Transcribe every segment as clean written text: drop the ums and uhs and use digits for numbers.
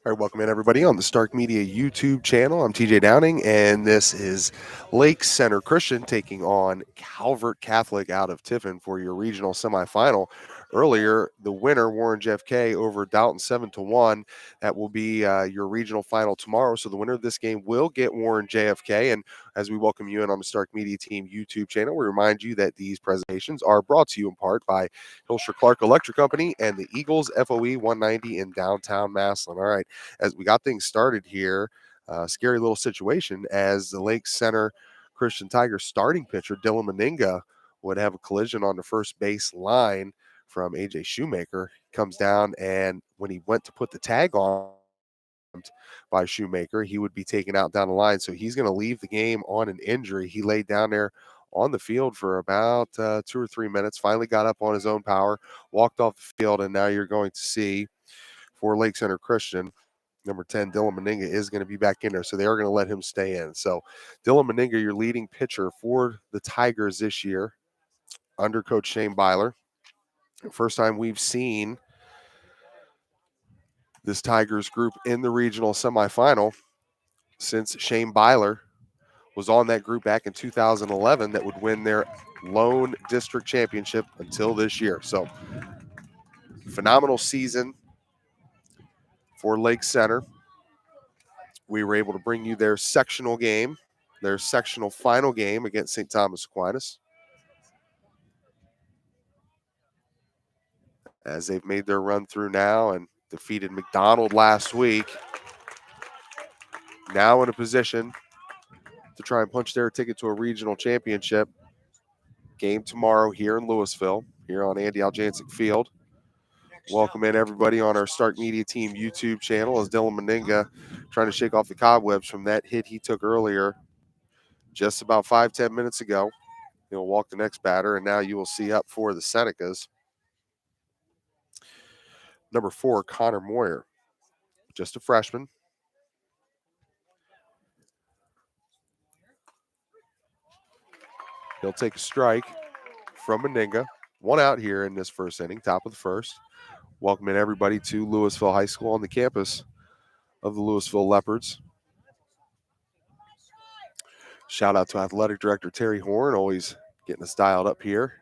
All right, welcome in everybody on the Stark Media YouTube channel. I'm TJ Downing, and this is Lake Center Christian taking on Calvert Catholic out of Tiffin for your regional semifinal. Earlier, the winner, Warren JFK, over Dalton 7-1. That will be your regional final tomorrow. So the winner of this game will get Warren JFK. And as we welcome you in on the Stark Media Team YouTube channel, we remind you that these presentations are brought to you in part by Hilsher Clark Electric Company and the Eagles FOE 190 in downtown Massillon. All right, as we got things started here, scary little situation as the Lake Center Christian Tigers starting pitcher Dylan Meninga would have a collision on the first base line from AJ Shoemaker. Comes down, and when he went to put the tag on by Shoemaker, he would be taken out down the line. So he's going to leave the game on an injury. He laid down there on the field for about 2 or 3 minutes, finally got up on his own power, walked off the field, and now you're going to see for Lake Center Christian, number 10, Dylan Meninga, is going to be back in there. So they are going to let him stay in. So Dylan Meninga, your leading pitcher for the Tigers this year under Coach Shane Byler. First time we've seen this Tigers group in the regional semifinal since Shane Byler was on that group back in 2011 that would win their lone district championship until this year. So phenomenal season for Lake Center. We were able to bring you their sectional game, their sectional final game against St. Thomas Aquinas, as they've made their run through now and defeated McDonald last week. Now in a position to try and punch their ticket to a regional championship game tomorrow here in Louisville, here on Andy Aljancic Field. Welcome in everybody on our Stark Media Team YouTube channel as Dylan Meninga trying to shake off the cobwebs from that hit he took earlier just about 5-10 minutes ago. He'll walk the next batter, and now you will see up for the Senecas, number 4, Connor Moyer, just a freshman. He'll take a strike from Meninga. One out here in this first inning, top of the first. Welcome in everybody to Louisville High School on the campus of the Louisville Leopards. Shout out to Athletic Director Terry Horn, always getting us dialed up here.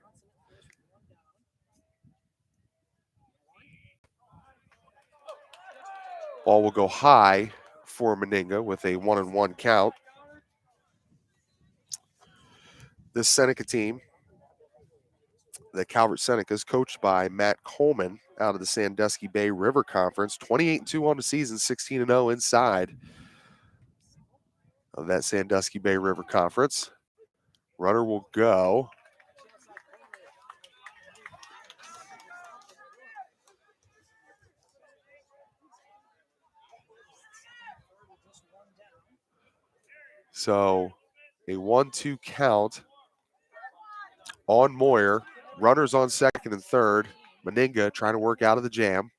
Ball will go high for Meninga with a 1-1 count. This Seneca team, the Calvert Senecas, coached by Matt Coleman out of the Sandusky Bay River Conference, 28-2 on the season, 16-0 inside of that Sandusky Bay River Conference. Runner will go. So a 1-2 count on Moyer. Runners on second and third. Meninga trying to work out of the jam.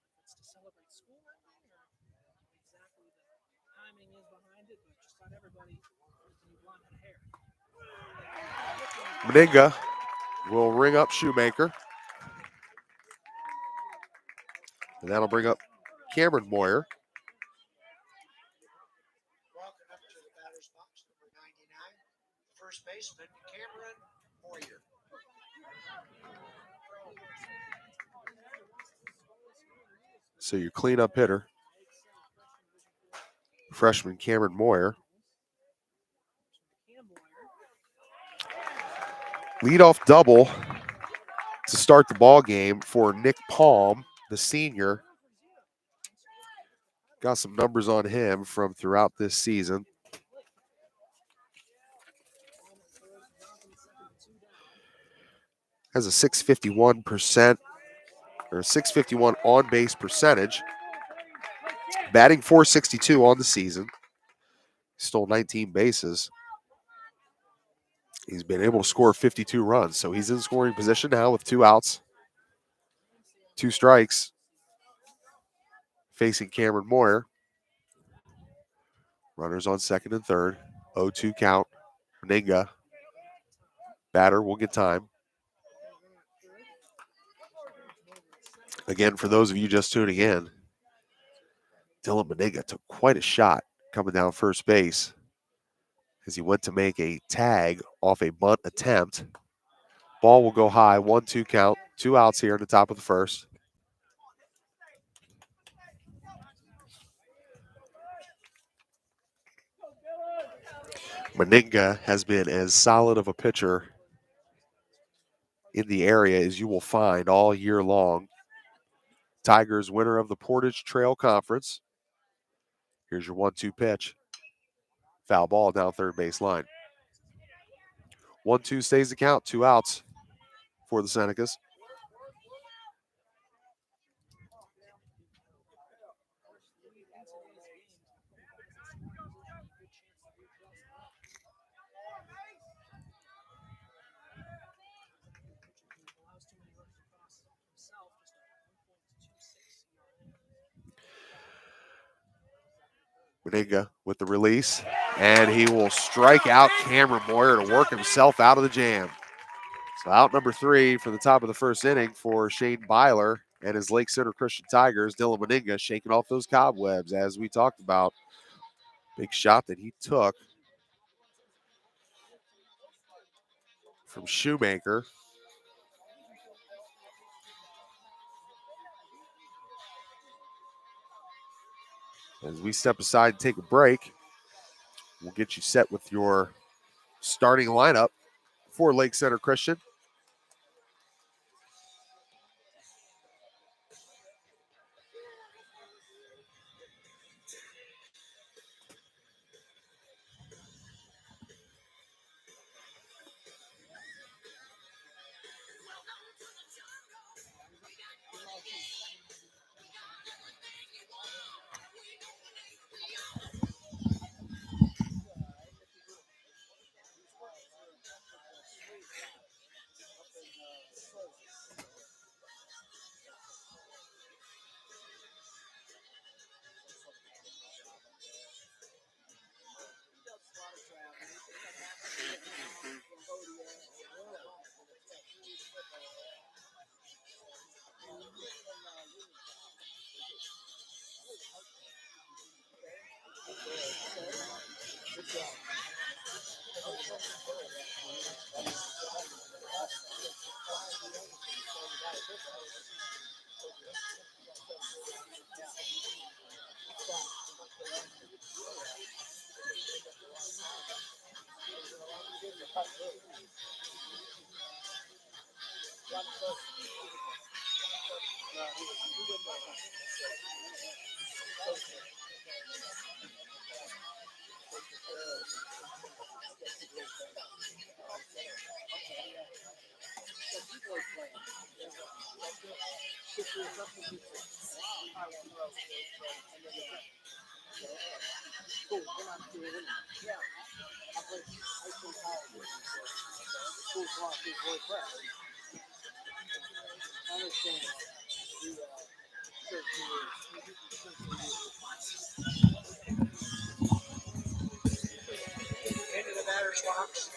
Meninga will ring up Shoemaker. And that'll bring up Cameron Moyer. Welcome up to the batter's box, number 99, first baseman Cameron Moyer. So your cleanup hitter, freshman Cameron Moyer. Leadoff double to start the ball game for Nick Palm, the senior. Got some numbers on him from throughout this season. Has a 651% or 651 on base percentage. Batting .462 on the season. Stole 19 bases. He's been able to score 52 runs. So he's in scoring position now with 2 outs, 2 strikes. Facing Cameron Moyer. Runners on second and third. 0-2 count. Meninga. Batter will get time. Again, for those of you just tuning in, Dylan Meninga took quite a shot coming down first base as he went to make a tag off a bunt attempt. Ball will go high, 1-2 count, 2 outs here in the top of the first. Meninga has been as solid of a pitcher in the area as you will find all year long. Tigers winner of the Portage Trail Conference. Here's your 1-2 pitch. Foul ball down third base line. 1-2 stays the count, 2 outs for the Senecas. Meninga with the release, and he will strike out Cameron Moyer to work himself out of the jam. So out number 3 for the top of the first inning for Shane Byler and his Lake Center Christian Tigers. Dylan Meninga shaking off those cobwebs as we talked about. Big shot that he took from Shoemaker. As we step aside and take a break, we'll get you set with your starting lineup for Lake Center Christian. Into the batter's box,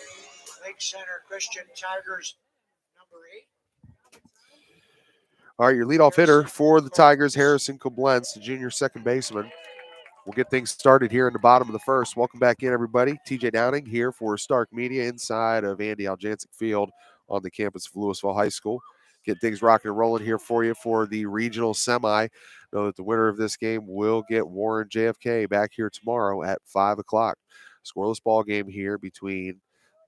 Lake Center Christian Tigers, number 8. All right, your leadoff hitter for the Tigers, Harrison Koblenz, the junior second baseman. We'll get things started here in the bottom of the first. Welcome back in, everybody. TJ Downing here for Stark Media inside of Andy Aljancic Field on the campus of Louisville High School. Get things rocking and rolling here for you for the regional semi. Know that the winner of this game will get Warren JFK back here tomorrow at 5 o'clock. Scoreless ball game here between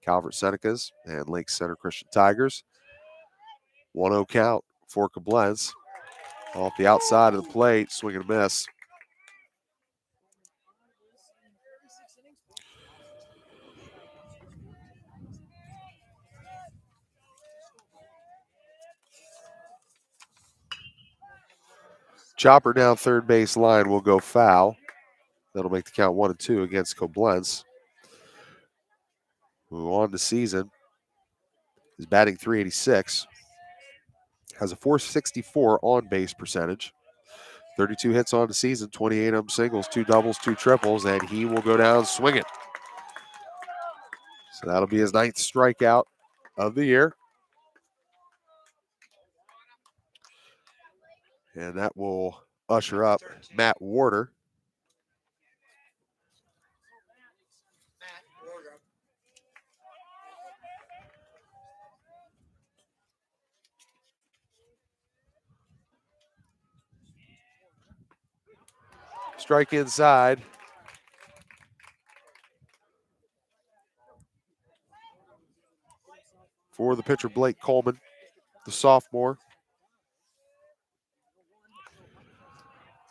Calvert Senecas and Lake Center Christian Tigers. 1-0 count for Koblenz. Off the outside of the plate, swing and a miss. Chopper down third base line will go foul. That'll make the count 1-2 against Koblenz, who on the season is batting .386, has a .464 on base percentage, 32 hits on the season, 28 of them singles, 2 doubles, 2 triples, and he will go down swinging. So that'll be his 9th strikeout of the year. And that will usher up Matt Warder Strike inside. For the pitcher, Blake Coleman, the sophomore.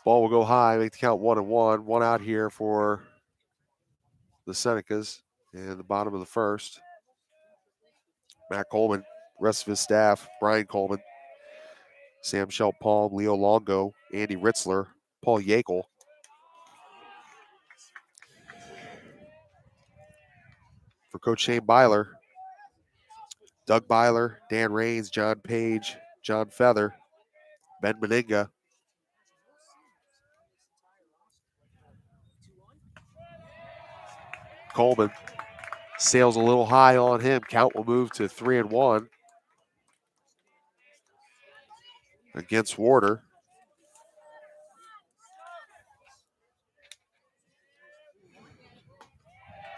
Ball will go high, make the count 1-1. One out here for the Senecas in the bottom of the first. Matt Coleman, rest of his staff, Brian Coleman, Sam Palm, Leo Longo, Andy Ritzler, Paul Yakel. For Coach Shane Byler, Doug Byler, Dan Raines, John Page, John Feather, Ben Meninga. Coleman sails a little high on him. Count will move to 3-1 against Warder.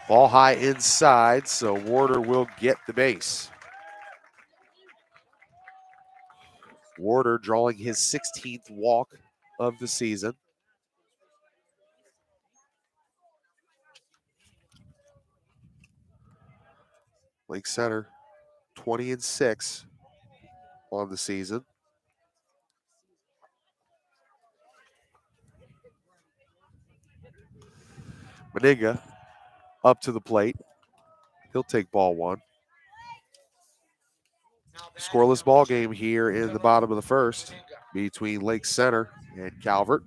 Ball high inside, so Warder will get the base. Warder drawing his 16th walk of the season. Lake Center 20-6 on the season. Meninga up to the plate. He'll take ball one. Scoreless ball game here in the bottom of the first between Lake Center and Calvert.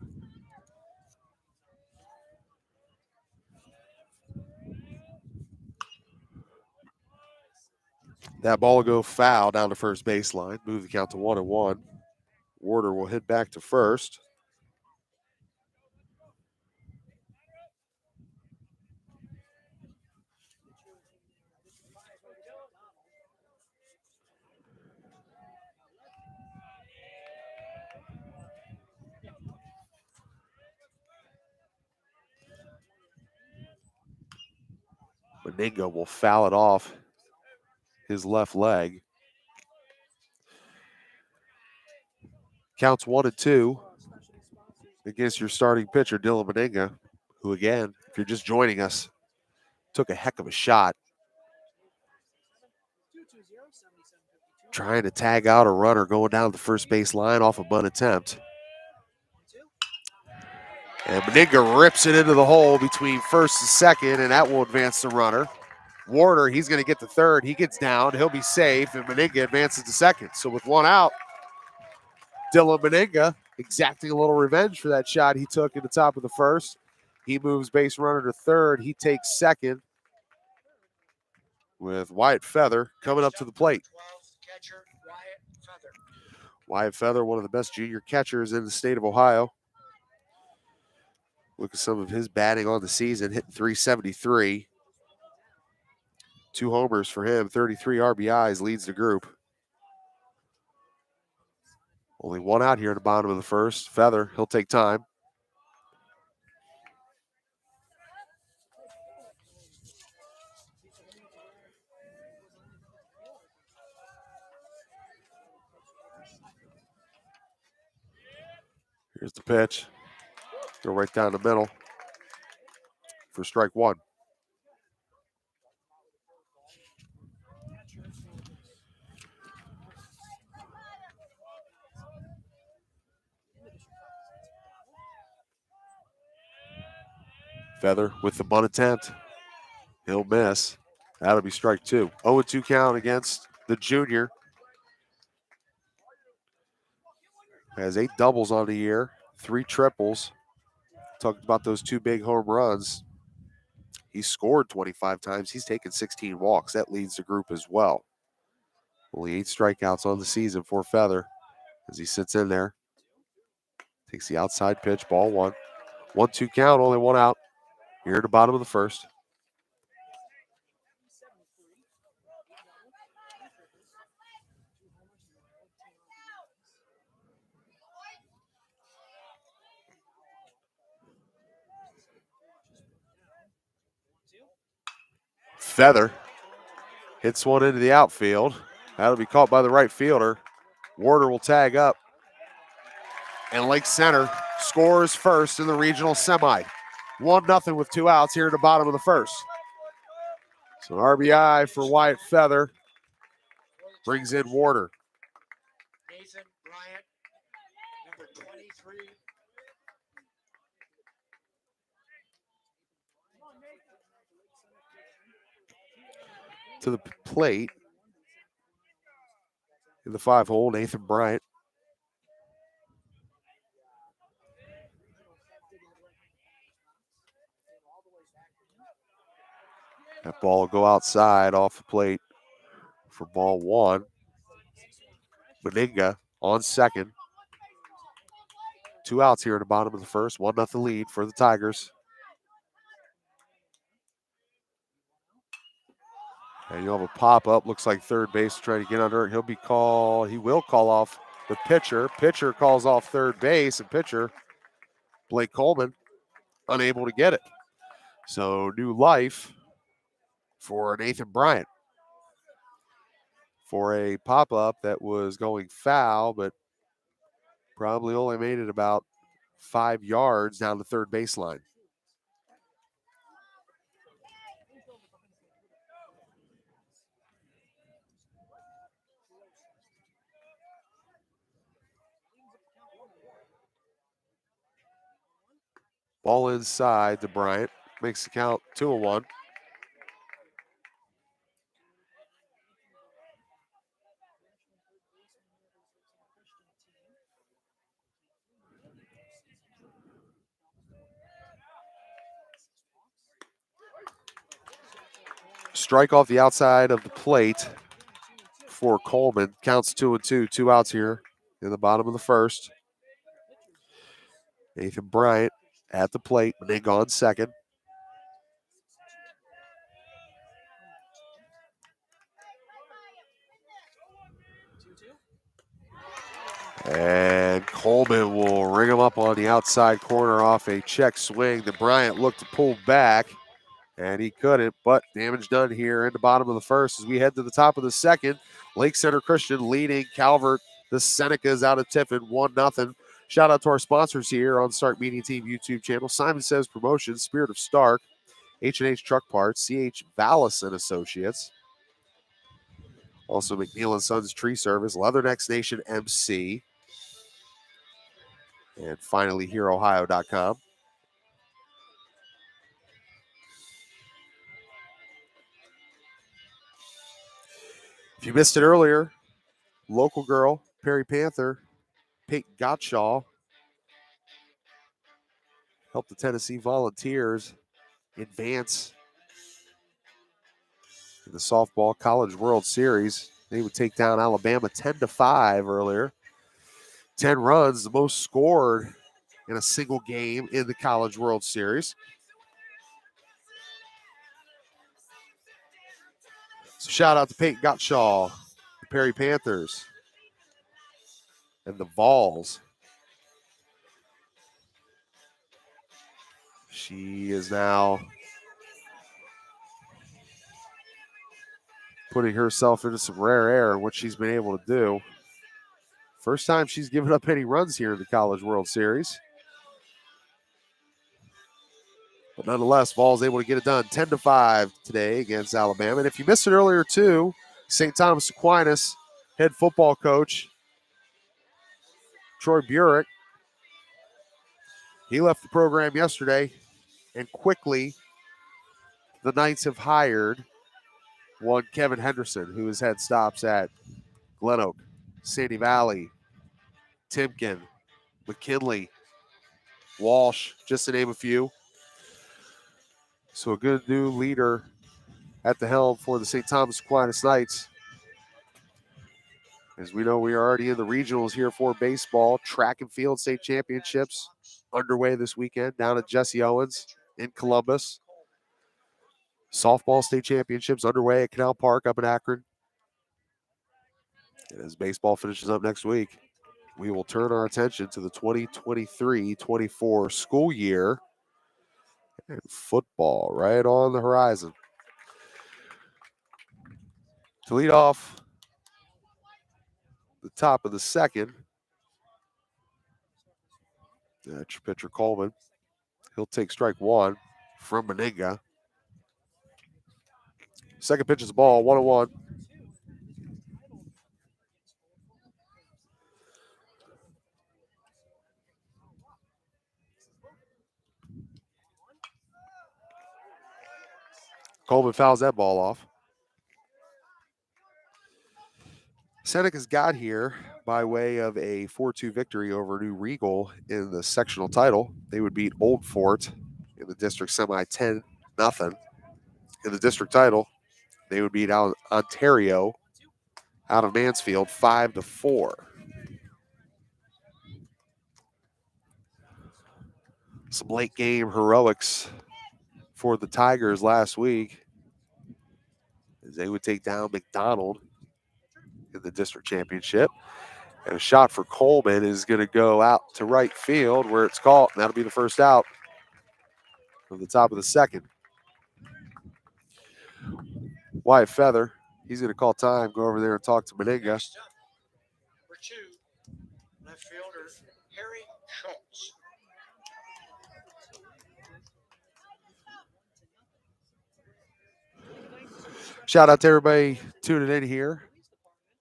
That ball will go foul down to first baseline. Move the count to 1-1. Warder will hit back to first. Meninga will foul it off his left leg. Counts 1-2 against your starting pitcher, Dylan Meninga, who again, if you're just joining us, took a heck of a shot trying to tag out a runner going down the first base line off a bunt attempt. And Meninga rips it into the hole between first and second, and that will advance the runner. Warder, he's going to get to third. He gets down. He'll be safe, and Meninga advances to second. So with one out, Dylan Meninga exacting a little revenge for that shot he took in the top of the first. He moves base runner to third. He takes second with Wyatt Feather coming up to the plate. Wyatt Feather, one of the best junior catchers in the state of Ohio. Look at some of his batting on the season, hitting .373. 2 homers for him, 33 RBIs, leads the group. Only one out here in the bottom of the first. Feather, he'll take time. Here's the pitch. Go right down the middle for strike one. Feather with the bunt attempt. He'll miss. That'll be strike two. 0-2 count against the junior. Has 8 doubles on the year, 3 triples. Talked about those 2 big home runs. He scored 25 times. He's taken 16 walks. That leads the group as well. Only 8 strikeouts on the season for Feather as he sits in there. Takes the outside pitch, ball one. 1-2 count, only one out. Here at the bottom of the first. Feather hits one into the outfield. That'll be caught by the right fielder. Warder will tag up. And Lake Center scores first in the regional semi. 1-0 with 2 outs here at the bottom of the first. So RBI for Wyatt Feather brings in Warder. Nathan Bryant, number 23. To the plate in the 5-hole, Nathan Bryant. That ball will go outside off the plate for ball 1. Meninga on second. 2 outs here at the bottom of the first. 1-0 lead for the Tigers. And you'll have a pop-up. Looks like third base trying to get under it. He will call off the pitcher. Pitcher calls off third base, and pitcher, Blake Coleman, unable to get it. So new life for Nathan Bryant for a pop-up that was going foul, but probably only made it about 5 yards down the third baseline. Ball inside to Bryant. Makes the count 2-1. Strike off the outside of the plate for Coleman. Counts 2-2. 2 outs here in the bottom of the first. Nathan Bryant at the plate. Meninga on second. And Coleman will ring him up on the outside corner off a check swing. The Bryant looked to pull back, and he couldn't, but damage done here in the bottom of the first as we head to the top of the second. Lake Center Christian leading Calvert, the Senecas out of Tiffin, 1-0. Shout out to our sponsors here on Stark Media Team YouTube channel. Simon Says Promotions, Spirit of Stark, H&H Truck Parts, CH Vallis and Associates. Also McNeil & Sons Tree Service, Leathernecks Nation MC, and finally HereOhio.com. If you missed it earlier, local girl, Perry Panther, Peyton Gottschall, helped the Tennessee Volunteers advance in the softball College World Series. They would take down Alabama 10-5 earlier. 10 runs, the most scored in a single game in the College World Series. So shout out to Peyton Gottschall, the Perry Panthers, and the Vols. She is now putting herself into some rare air in what she's been able to do. First time she's given up any runs here in the College World Series. But nonetheless, Vols able to get it done 10-5 today against Alabama. And if you missed it earlier too, St. Thomas Aquinas head football coach Troy Burek, he left the program yesterday, and quickly the Knights have hired one Kevin Henderson, who has had stops at Glen Oak, Sandy Valley, Timken, McKinley, Walsh, just to name a few. So a good new leader at the helm for the St. Thomas Aquinas Knights. As we know, we are already in the regionals here for baseball. Track and field state championships underway this weekend down at Jesse Owens in Columbus. Softball state championships underway at Canal Park up in Akron. And as baseball finishes up next week, we will turn our attention to the 2023-24 school year and football right on the horizon. To lead off the top of the second, That's your pitcher, Coleman. He'll take strike one from Meninga. Second pitch is a ball, 1-1. Coleman fouls that ball off. Senecas got here by way of a 4-2 victory over New Regal in the sectional title. They would beat Old Fort in the district semi 10-0. In the district title, they would beat Ontario out of Mansfield 5-4. Some late game heroics for the Tigers last week as they would take down McDonald in the district championship. And a shot for Coleman is going to go out to right field where it's caught, and that'll be the first out from the top of the second. Wyatt Feather, he's going to call time, go over there and talk to Meninga. Next up, number 2, left fielder Harry Schultz. Shout out to everybody tuning in here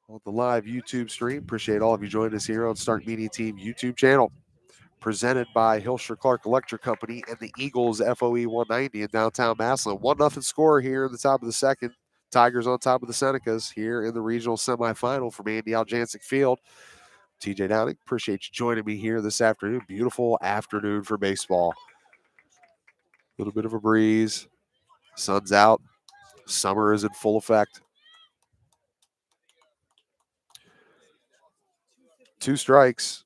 on the live YouTube stream. Appreciate all of you joining us here on Stark Media Team YouTube channel. Presented by Hilscher Clark Electric Company and the Eagles FOE 190 in downtown Massillon. 1-0 score here in the top of the second. Tigers on top of the Senecas here in the regional semifinal from Andy Aljancic Field. TJ Downing, appreciate you joining me here this afternoon. Beautiful afternoon for baseball. A little bit of a breeze. Sun's out. Summer is in full effect. 2 strikes.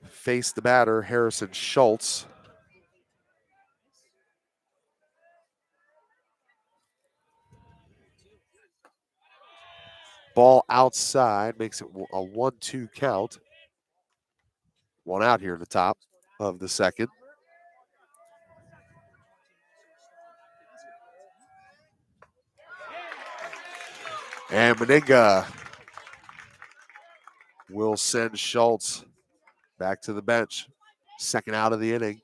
Face the batter, Harrison Schultz. Ball outside makes it a 1-2 count. 1 out here in the top of the second. And Meninga will send Schultz back to the bench. Second out of the inning.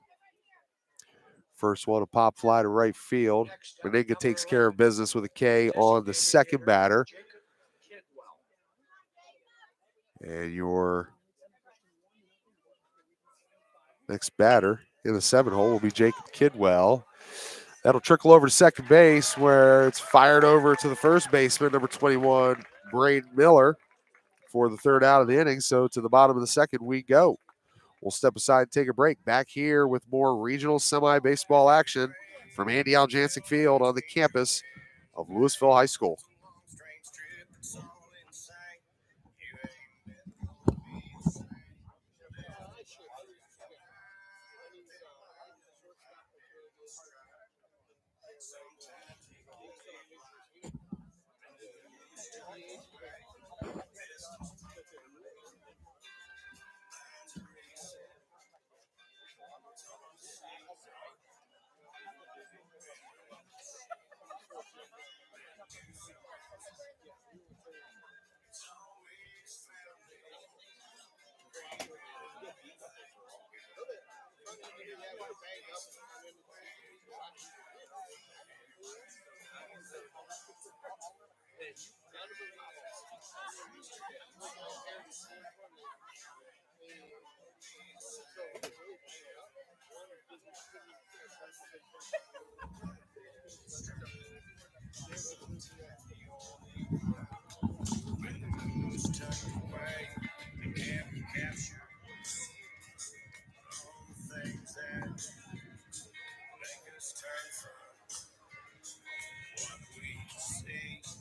First one, a pop fly to right field. Meninga takes care of business with a K on the second batter. And your next batter in the 7 hole will be Jacob Kidwell. That'll trickle over to second base where it's fired over to the first baseman, number 21, Braden Miller, for the third out of the inning. So to the bottom of the second we go. We'll step aside and take a break. Back here with more regional semi-baseball action from Andy Aljancic Field on the campus of Louisville High School.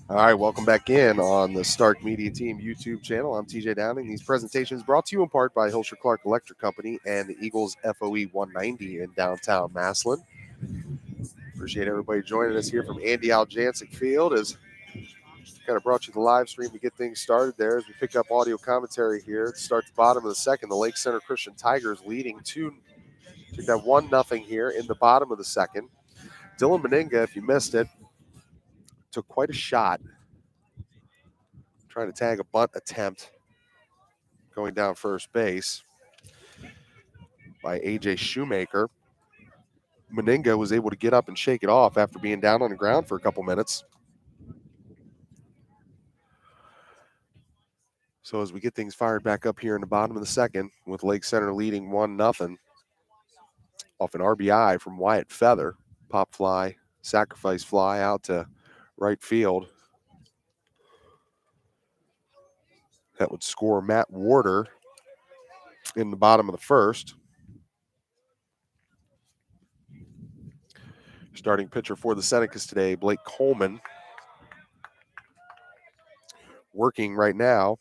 All right, welcome back in on the Stark Media Team YouTube channel. I'm TJ Downing. These presentations brought to you in part by Hilscher Clark Electric Company and the Eagles FOE 190 in downtown Massillon. Appreciate everybody joining us here from Andy Aljancic Field as kind of brought you the live stream to get things started there as we pick up audio commentary here to start the bottom of the second. The Lake Center Christian Tigers leading 1-0 here in the bottom of the second. Dylan Meninga, if you missed it, took quite a shot trying to tag a bunt attempt going down first base. by A.J. Shoemaker. Meninga was able to get up and shake it off after being down on the ground for a couple minutes. So as we get things fired back up here in the bottom of the second, with Lake Center leading 1-0 off an RBI from Wyatt Feather. Pop fly, sacrifice fly out to right field. That would score Matt Warder in the bottom of the first. Starting pitcher for the Senecas today, Blake Coleman, working right now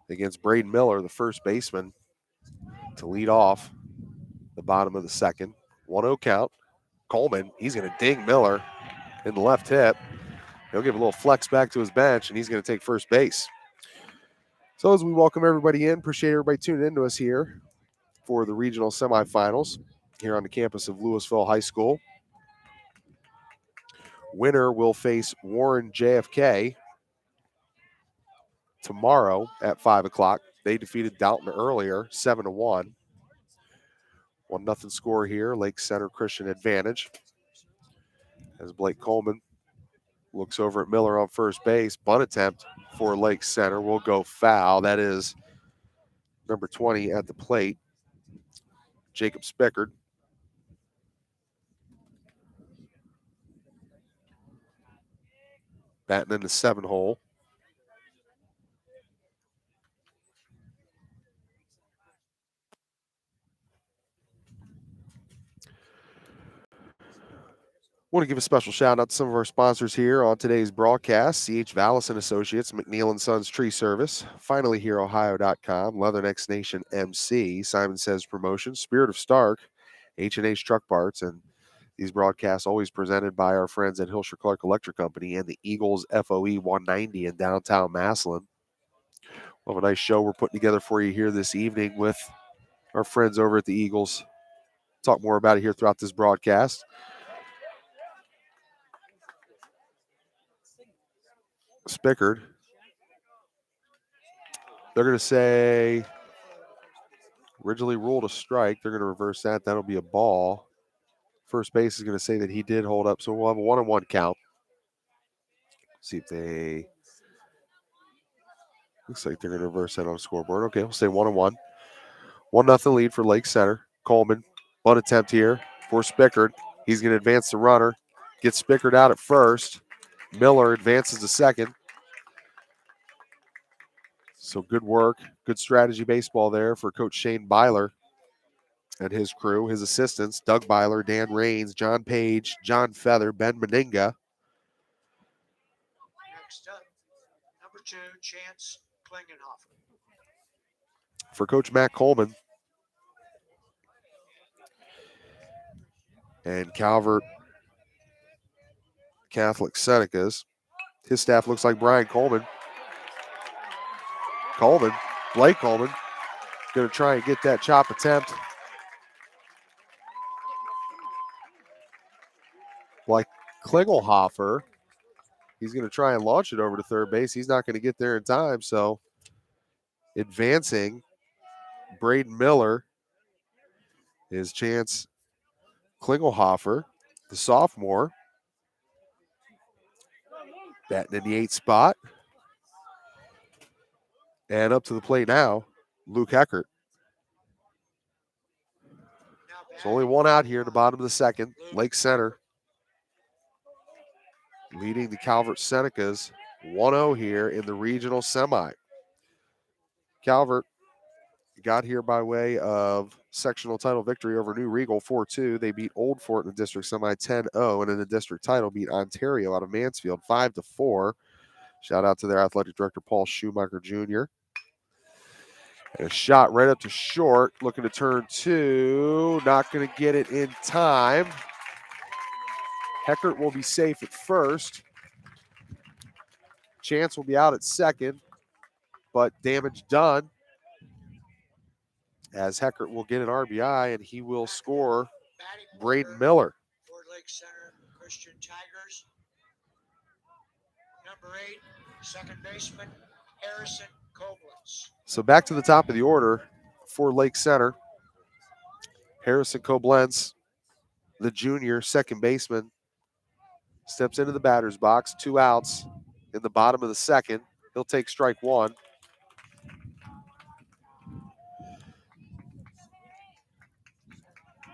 against Braden Miller, the first baseman, to lead off the bottom of the second. 1-0 count. Coleman, he's going to ding Miller in the left hip. He'll give a little flex back to his bench, and he's going to take first base. So as we welcome everybody in, appreciate everybody tuning in to us here for the regional semifinals here on the campus of Louisville High School. Winner will face Warren JFK tomorrow at 5 o'clock. They defeated Dalton earlier, 7-1. 1-0 score here, Lake Center Christian advantage. As Blake Coleman looks over at Miller on first base. Bunt attempt for Lake Center will go foul. That is number 20 at the plate, Jacob Spickard. Batting in the 7-hole. Want to give a special shout out to some of our sponsors here on today's broadcast. C.H. Vallis and Associates, McNeil & Sons Tree Service, FinallyHereOhio.com, Leathernecks Nation MC, Simon Says Promotions, Spirit of Stark, H&H Truck Parts, and these broadcasts always presented by our friends at Hilscher Clark Electric Company and the Eagles FOE 190 in downtown Massillon. We'll have a nice show we're putting together for you here this evening with our friends over at the Eagles. Talk more about it here throughout this broadcast. Spickard. They're going to say originally ruled a strike. They're going to reverse that. That'll be a ball. First base is going to say that he did hold up, so we'll have a 1-1 count. See if they... Looks like they're going to reverse that on the scoreboard. Okay, we'll say 1-1. 1-0 lead for Lake Center. Coleman, bunt attempt here for Spickard. He's going to advance the runner. Gets Spickard out at first. Miller advances to second. So good work, good strategy baseball there for Coach Shane Byler and his crew, his assistants, Doug Byler, Dan Raines, John Page, John Feather, Ben Meninga. Next up, number 2, Chance Klingenhofer. For Coach Matt Coleman and Calvert Catholic Senecas. His staff looks like Brian Coleman. Blake Coleman, going to try and get that chop attempt. Like Klingelhofer, he's going to try and launch it over to third base. He's not going to get there in time, so advancing Braden Miller is Chance Klingelhofer, the sophomore, batting in the 8th spot. And up to the plate now, Luke Heckert. There's only one out here in the bottom of the second. Lake Center leading the Calvert Senecas 1-0 here in the regional semi. Calvert got here by way of sectional title victory over New Regal 4-2. They beat Old Fort in the district semi 10-0, and in the district title beat Ontario out of Mansfield 5-4. Shout out to their athletic director, Paul Schumacher Jr. And a shot right up to short, looking to turn 2. Not going to get it in time. Heckert will be safe at first. Chance will be out at second, but damage done, as Heckert will get an RBI and he will score Braden Miller. For Lake Center Christian Tigers. Number 8, second baseman Harrison Koblenz. So back to the top of the order. for Lake Center. Harrison Koblenz, the junior second baseman, steps into the batter's box. 2 outs in the bottom of the second. He'll take strike one.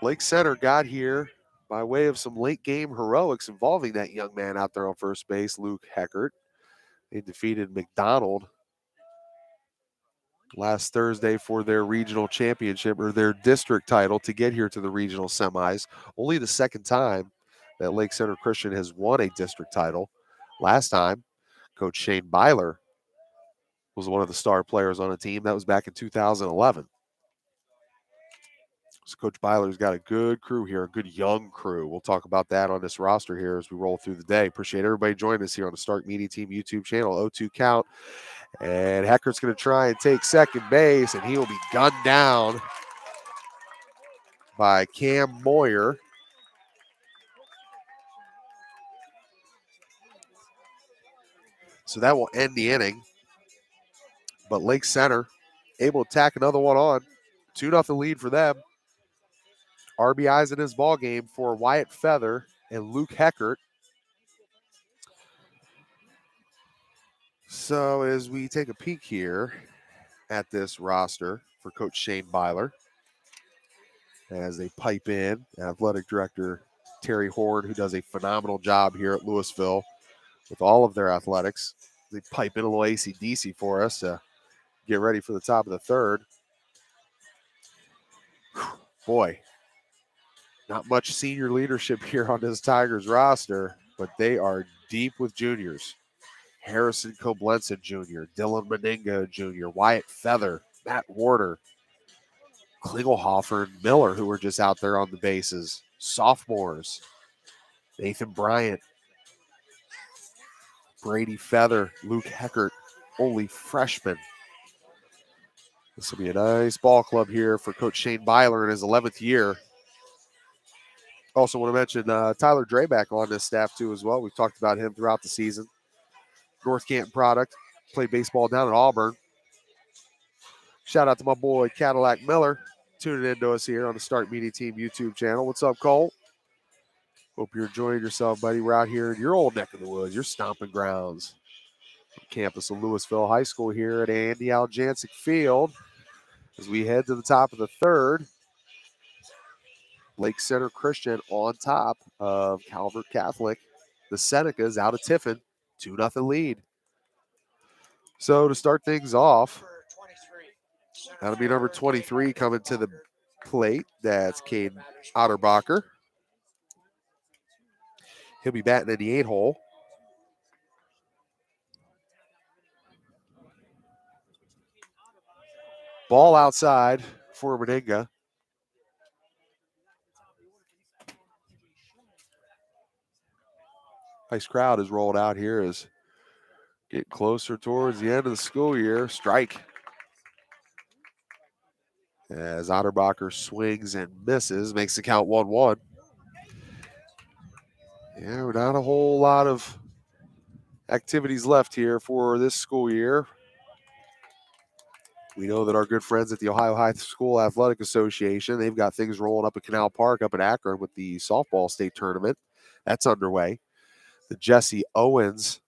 Lake Center got here by way of some late game heroics involving that young man out there on first base, Luke Heckert. They defeated McDonald last Thursday for their regional championship or their district title to get here to the regional semis. Only the second time that Lake Center Christian has won a district title. Last time, Coach Shane Byler was one of the star players on the team. That was back in 2011. So Coach Byler's got a good crew here, a good young crew. We'll talk about that on this roster here as we roll through the day. Appreciate everybody joining us here on the Stark Media Team YouTube channel. 0-2 count. And Heckert's going to try and take second base, and he will be gunned down by Cam Moyer. So that will end the inning. But Lake Center able to tack another one on. 2-0 lead for them. RBIs in this ball game for Wyatt Feather and Luke Heckert. So as we take a peek here at this roster for Coach Shane Byler, as they pipe in, Athletic Director Terry Horde, who does a phenomenal job here at Louisville with all of their athletics. They pipe in a little AC/DC for us to get ready for the top of the third. Boy, not much senior leadership here on this Tigers roster, but they are deep with juniors. Harrison Koblenz Jr., Dylan Meninga Jr., Wyatt Feather, Matt Warder, Klingelhofer and Miller, who were just out there on the bases. Sophomores, Nathan Bryant, Brady Feather, Luke Heckert, only freshmen. This will be a nice ball club here for Coach Shane Byler in his 11th year. Also want to mention Tyler Drayback on this staff too as well. We've talked about him throughout the season. North Canton product, played baseball down at Auburn. Shout out to my boy Cadillac Miller tuning in to us here on the Start Media Team YouTube channel. What's up, Cole? Hope you're enjoying yourself, buddy. We're out here in your old neck of the woods, your stomping grounds. Campus of Louisville High School here at Andy Aljancic Field. As we head to the top of the third, Lake Center Christian on top of Calvert Catholic. The Senecas out of Tiffin, 2-0 lead. So to start things off, that'll be number 23 coming to the plate. That's Cade Otterbacher. He'll be batting in the 8 hole. Ball outside for Meninga. Nice crowd has rolled out here as get closer towards the end of the school year. Strike. As Otterbacher swings and misses, makes the count 1-1. Yeah, not a whole lot of activities left here for this school year. We know that our good friends at the Ohio High School Athletic Association, they've got things rolling up at Canal Park up in Akron with the softball state tournament. That's underway. The Jesse Owens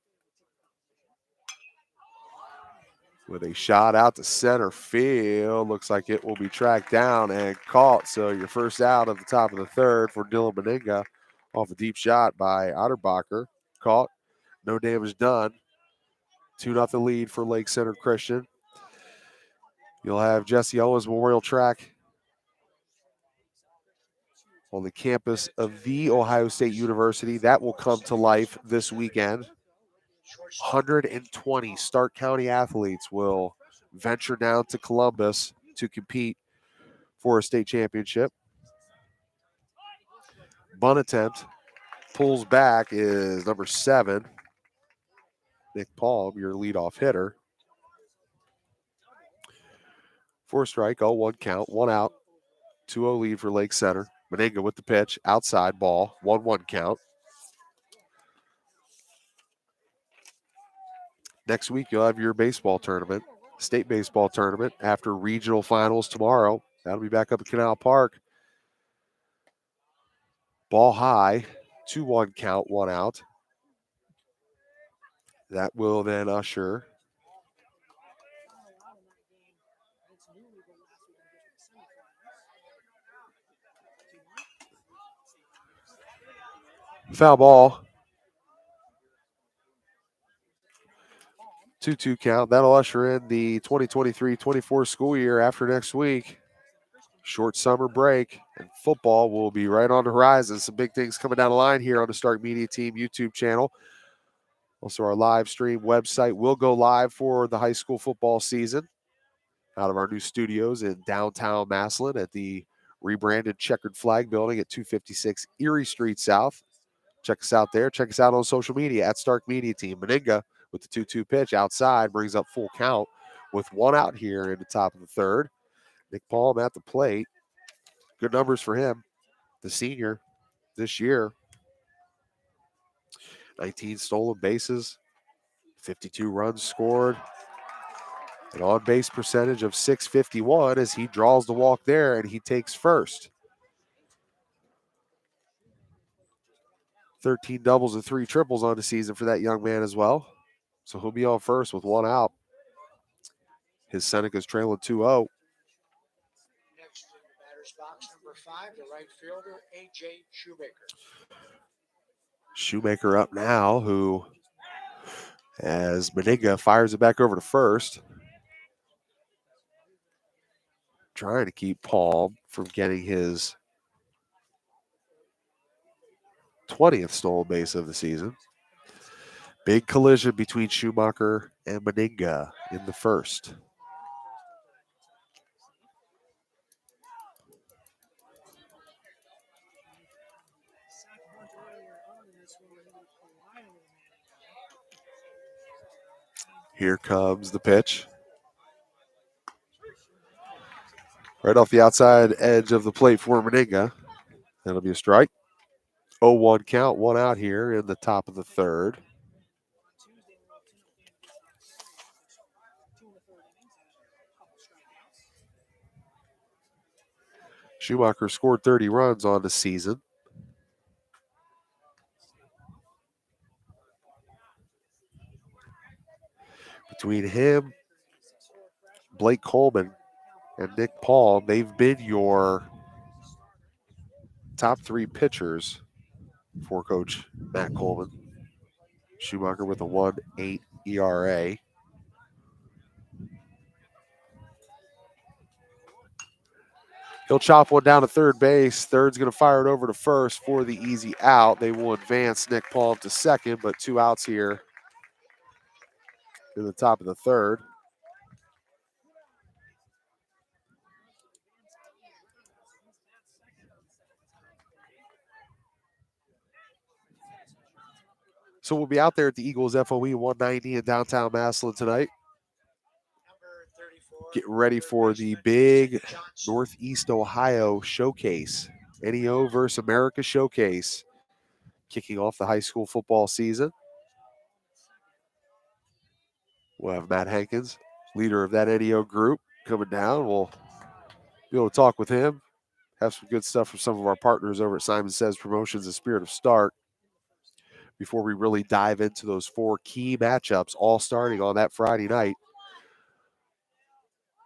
with a shot out to center field. Looks like it will be tracked down and caught. So your first out of the top of the third for Dylan Meninga off a deep shot by Otterbacher. Caught. No damage done. 2-0 lead for Lake Center Christian. You'll have Jesse Owens Memorial Track on the campus of the Ohio State University. That will come to life this weekend. 120 Stark County athletes will venture down to Columbus to compete for a state championship. Bunt attempt, pulls back is number 7, Nick Palm, your leadoff hitter. 4 strike, 0-1 count, 1 out, 2-0 lead for Lake Center. Meninga with the pitch, outside ball, 1-1 count. Next week, you'll have your baseball tournament. state baseball tournament after regional finals tomorrow. That'll be back up at Canal Park. Ball high, 2-1 count, 1 out. That will then usher foul ball. 2-2 count. That'll usher in the 2023-24 school year after next week. Short summer break, and football will be right on the horizon. Some big things coming down the line here on the Stark Media Team YouTube channel. Also, our live stream website will go live for the high school football season out of our new studios in downtown Massillon at the rebranded Checkered Flag Building at 256 Erie Street South. Check us out there. Check us out on social media at Stark Media Team. Meninga with the 2-2 pitch outside brings up full count with 1 out here in the top of the third. Nick Palm at the plate. Good numbers for him, the senior this year. 19 stolen bases, 52 runs scored, an on-base percentage of .651 as he draws the walk there and he takes first. 13 doubles and 3 triples on the season for that young man as well. So he'll be on first with 1 out. His Senecas trailing 2-0. Next in the batter's box, number 5, the right fielder, A.J. Shoemaker. Shoemaker up now, who, as Meninga fires it back over to first, trying to keep Palm from getting his 20th stolen base of the season. Big collision between Schumacher and Meninga in the first. Here comes the pitch. Right off the outside edge of the plate for Meninga. That'll be a strike. 0-1 count, 1 out here in the top of the third. Schumacher scored 30 runs on the season. Between him, Blake Coleman, and Nick Palm, they've been your top 3 pitchers for Coach Matt Coleman. Schumacher with a 1.8 ERA. He'll chop one down to third base. Third's going to fire it over to first for the easy out. They will advance Nick Palm to second, but 2 outs here in the top of the third. So we'll be out there at the Eagles FOE 190 in downtown Massillon tonight. Get ready for the big Northeast Ohio showcase. NEO versus America showcase. Kicking off the high school football season. We'll have Matt Hankins, leader of that NEO group, coming down. We'll be able to talk with him. Have some good stuff from some of our partners over at Simon Says Promotions and Spirit of Stark before we really dive into those 4 key matchups, all starting on that Friday night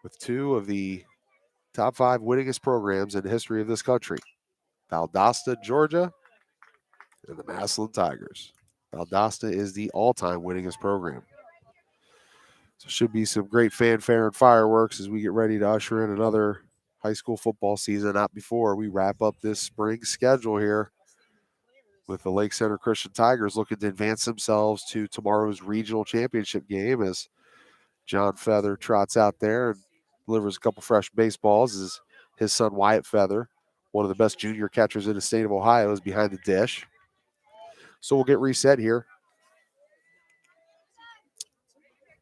with 2 of the top 5 winningest programs in the history of this country. Valdosta, Georgia, and the Massillon Tigers. Valdosta is the all-time winningest program. So should be some great fanfare and fireworks as we get ready to usher in another high school football season, not before we wrap up this spring schedule here with the Lake Center Christian Tigers looking to advance themselves to tomorrow's regional championship game as John Feather trots out there and delivers a couple fresh baseballs as his son Wyatt Feather, one of the best junior catchers in the state of Ohio, is behind the dish. So we'll get reset here.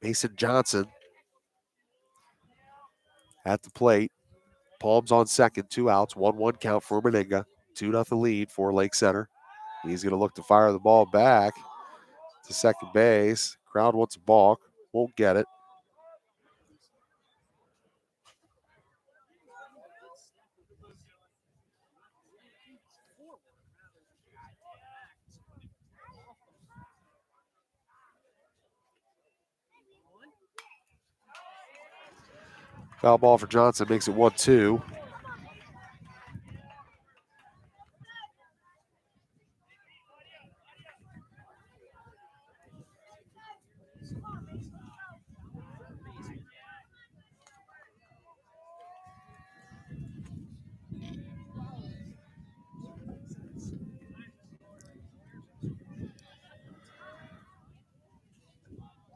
Mason Johnson at the plate. Palms on second, 2 outs, 1-1 count for Meninga. 2-0 lead for Lake Center. He's going to look to fire the ball back to second base. Crowd wants a balk. Won't get it. Foul ball for Johnson makes it 1-2.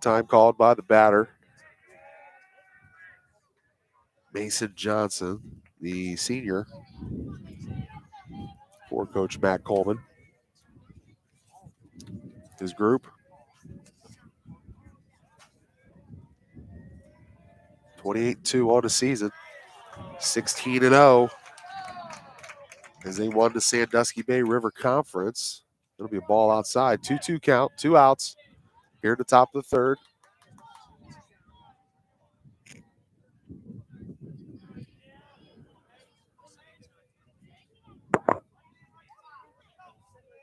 Time called by the batter, Mason Johnson, the senior, for Coach Matt Coleman. His group, 28-2 on the season, 16-0 as they won the Sandusky Bay River Conference. It'll be a ball outside. 2-2 count, 2 outs here at the top of the third.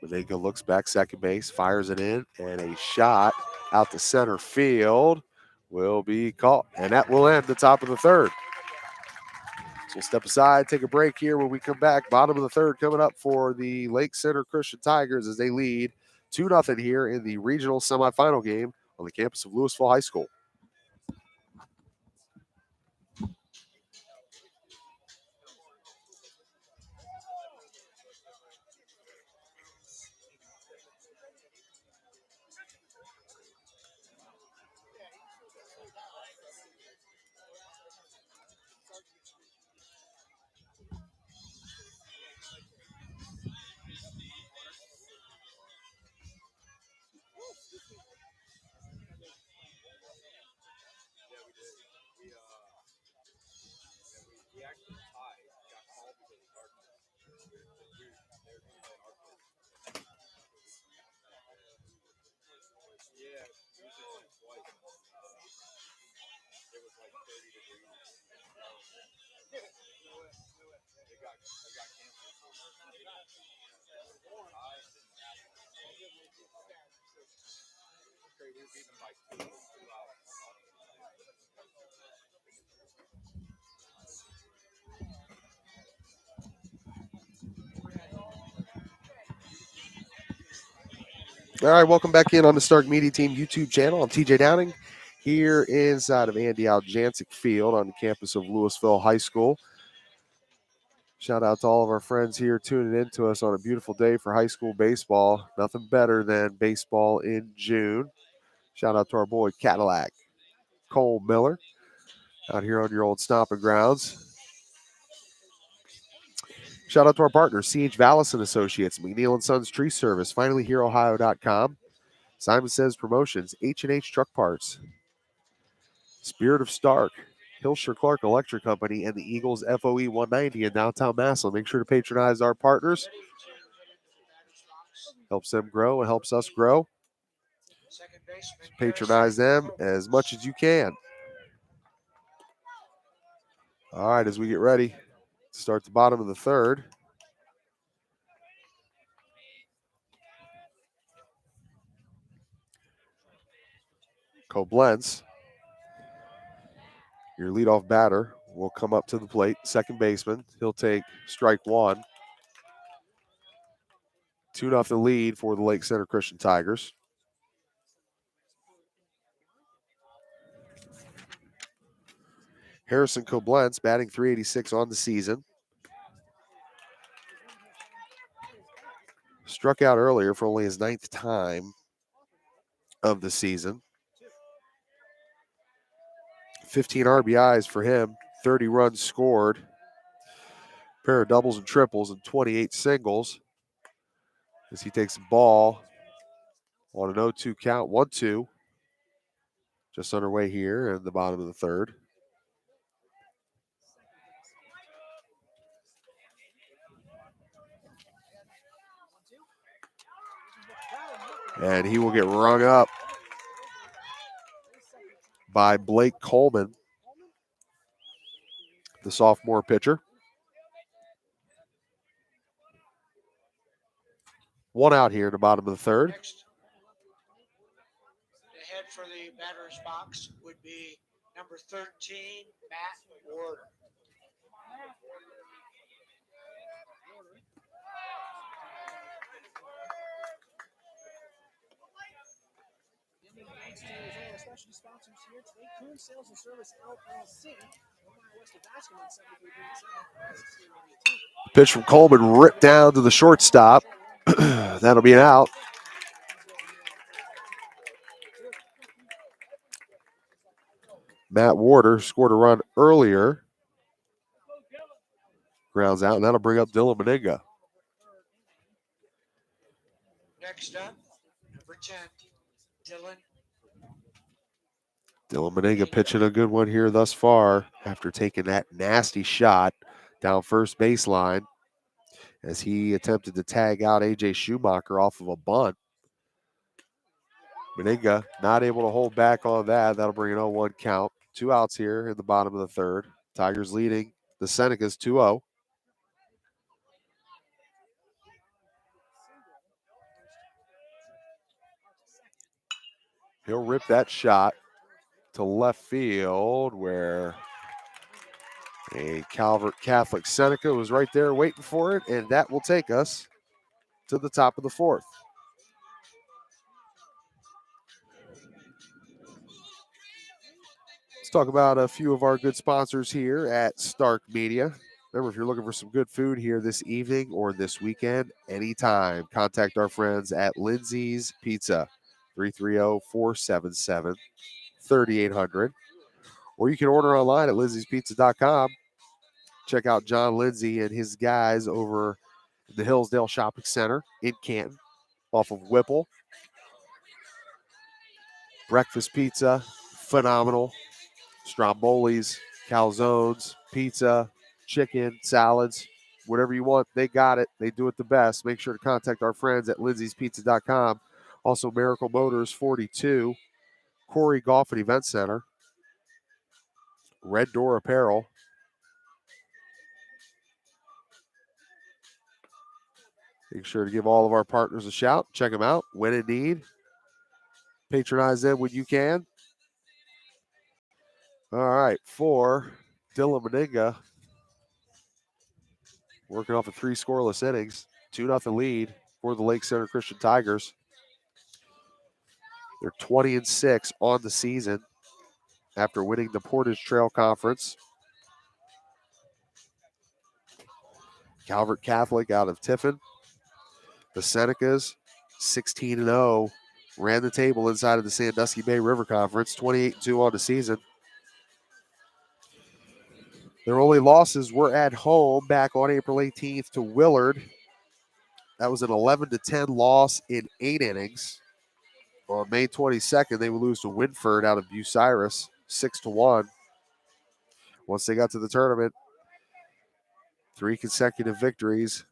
Benega looks back second base, fires it in, and a shot out to center field will be caught. And that will end the top of the third. So we'll step aside, take a break here. When we come back, bottom of the third coming up for the Lake Center Christian Tigers as they lead 2-0 here in the regional semifinal game on the campus of Louisville High School. All right, welcome back in on the Stark Media Team YouTube channel. I'm TJ Downing here inside of Andy Aljancic Field on the campus of Louisville High School. Shout out to all of our friends here tuning in to us on a beautiful day for high school baseball. Nothing better than baseball in June. Shout out to our boy Cadillac, Cole Miller, out here on your old stomping grounds. Shout out to our partners, C.H. Vallis and Associates, McNeil & Sons Tree Service, finallyhereohio.com, Simon Says Promotions, H&H Truck Parts, Spirit of Stark, Hilshire Clark Electric Company, and the Eagles FOE 190 in downtown Massillon. Make sure to patronize our partners. Helps them grow and helps us grow. Patronize them as much as you can. All right, as we get ready to start the bottom of the third. Koblenz, your leadoff batter, will come up to the plate. Second baseman, he'll take strike one. 2-0 lead for the Lake Center Christian Tigers. Harrison Koblenz batting .386 on the season. Struck out earlier for only his 9th time of the season. 15 RBIs for him, 30 runs scored, pair of doubles and triples, and 28 singles. As he takes the ball on an 0-2 count, 1-2. Just underway here in the bottom of the third. And he will get rung up by Blake Coleman, the sophomore pitcher. 1 out here in the bottom of the third. Next, the head for the batter's box would be Number 13, Matt Ward. Specialty sponsors here today, Coon Sales and Service LLC. West of Bascom on 7337. Pitch from Coleman ripped down to the shortstop. That'll be an out. Matt Warder scored a run earlier. Grounds out, and that'll bring up Dylan Meninga. Next up, number 10, Dylan. Dylan Meninga pitching a good one here thus far after taking that nasty shot down first baseline as he attempted to tag out A.J. Schumacher off of a bunt. Meninga not able to hold back on that. That'll bring an 0-1 count. 2 outs here in the bottom of the third. Tigers leading the Senecas 2-0. He'll rip that shot to left field where a Calvert Catholic Seneca was right there waiting for it, and that will take us to the top of the fourth. Let's talk about a few of our good sponsors here at Stark Media. Remember, if you're looking for some good food here this evening or this weekend, anytime, contact our friends at Lindsay's Pizza, 330-477-3800. Or you can order online at lindsayspizza.com. Check out John Lindsay and his guys over at the Hillsdale Shopping Center in Canton off of Whipple. Breakfast pizza, phenomenal. Strombolis, calzones, pizza, chicken, salads, whatever you want, they got it. They do it the best. Make sure to contact our friends at lindsays.pizza.com. Also, Miracle Motors 42, Corey Golf and Event Center, Red Door Apparel, make sure to give all of our partners a shout. Check them out when in need. Patronize them when you can. All right, for Dylan Meninga, working off of 3 scoreless innings, 2-0 lead for the Lake Center Christian Tigers. They're 20-6 on the season after winning the Portage Trail Conference. Calvert Catholic out of Tiffin. The Senecas, 16-0, ran the table inside of the Sandusky Bay River Conference, 28-2 on the season. Their only losses were at home back on April 18th to Willard. That was an 11-10 loss in 8 innings. On May 22nd, they would lose to Winford out of Bucyrus, 6-1. Once they got to the tournament, 3 consecutive victories,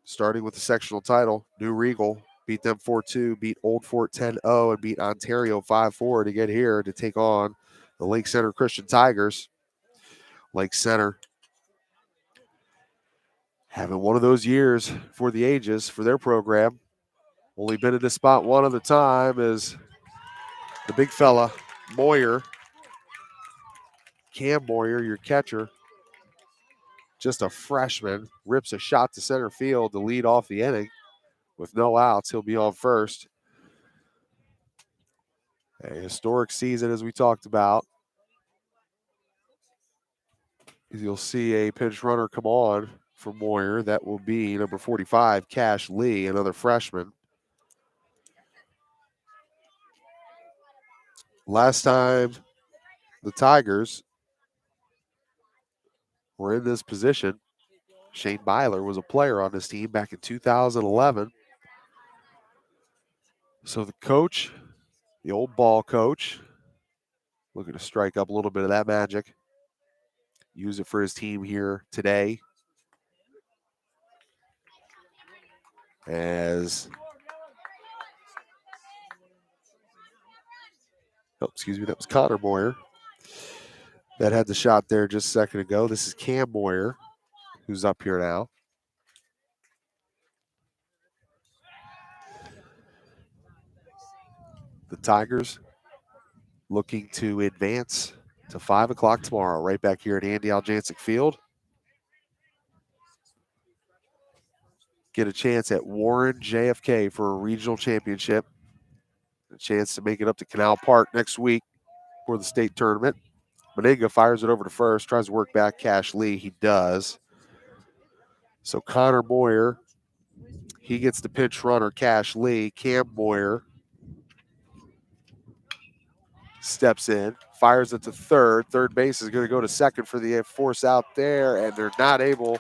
starting with the sectional title. New Regal beat them 4-2, beat Old Fort 10-0, and beat Ontario 5-4 to get here to take on the Lake Center Christian Tigers. Lake Center having one of those years for the ages for their program. Only been in this spot one other time as the big fella, Moyer, Cam Moyer, your catcher, just a freshman, rips a shot to center field to lead off the inning. With no outs, he'll be on first. A historic season, as we talked about. You'll see a pinch runner come on for Moyer. That will be number 45, Cash Lee, another freshman. Last time the Tigers were in this position, Shane Byler was a player on this team back in 2011. So the coach, the old ball coach, looking to strike up a little bit of that magic. Use it for his team here today. As, that was Connor Moyer that had the shot there just a second ago. This is Cam Moyer, who's up here now. The Tigers looking to advance to 5 o'clock tomorrow, right back here at Andy Aljancic Field. Get a chance at Warren JFK for a regional championship. A chance to make it up to Canal Park next week for the state tournament. Benega fires it over to first, tries to work back Cash Lee. He does. So Connor Moyer, he gets the pinch runner, Cash Lee. Cam Moyer steps in, fires it to third. Third base is going to go to second for the force out there, and they're not able.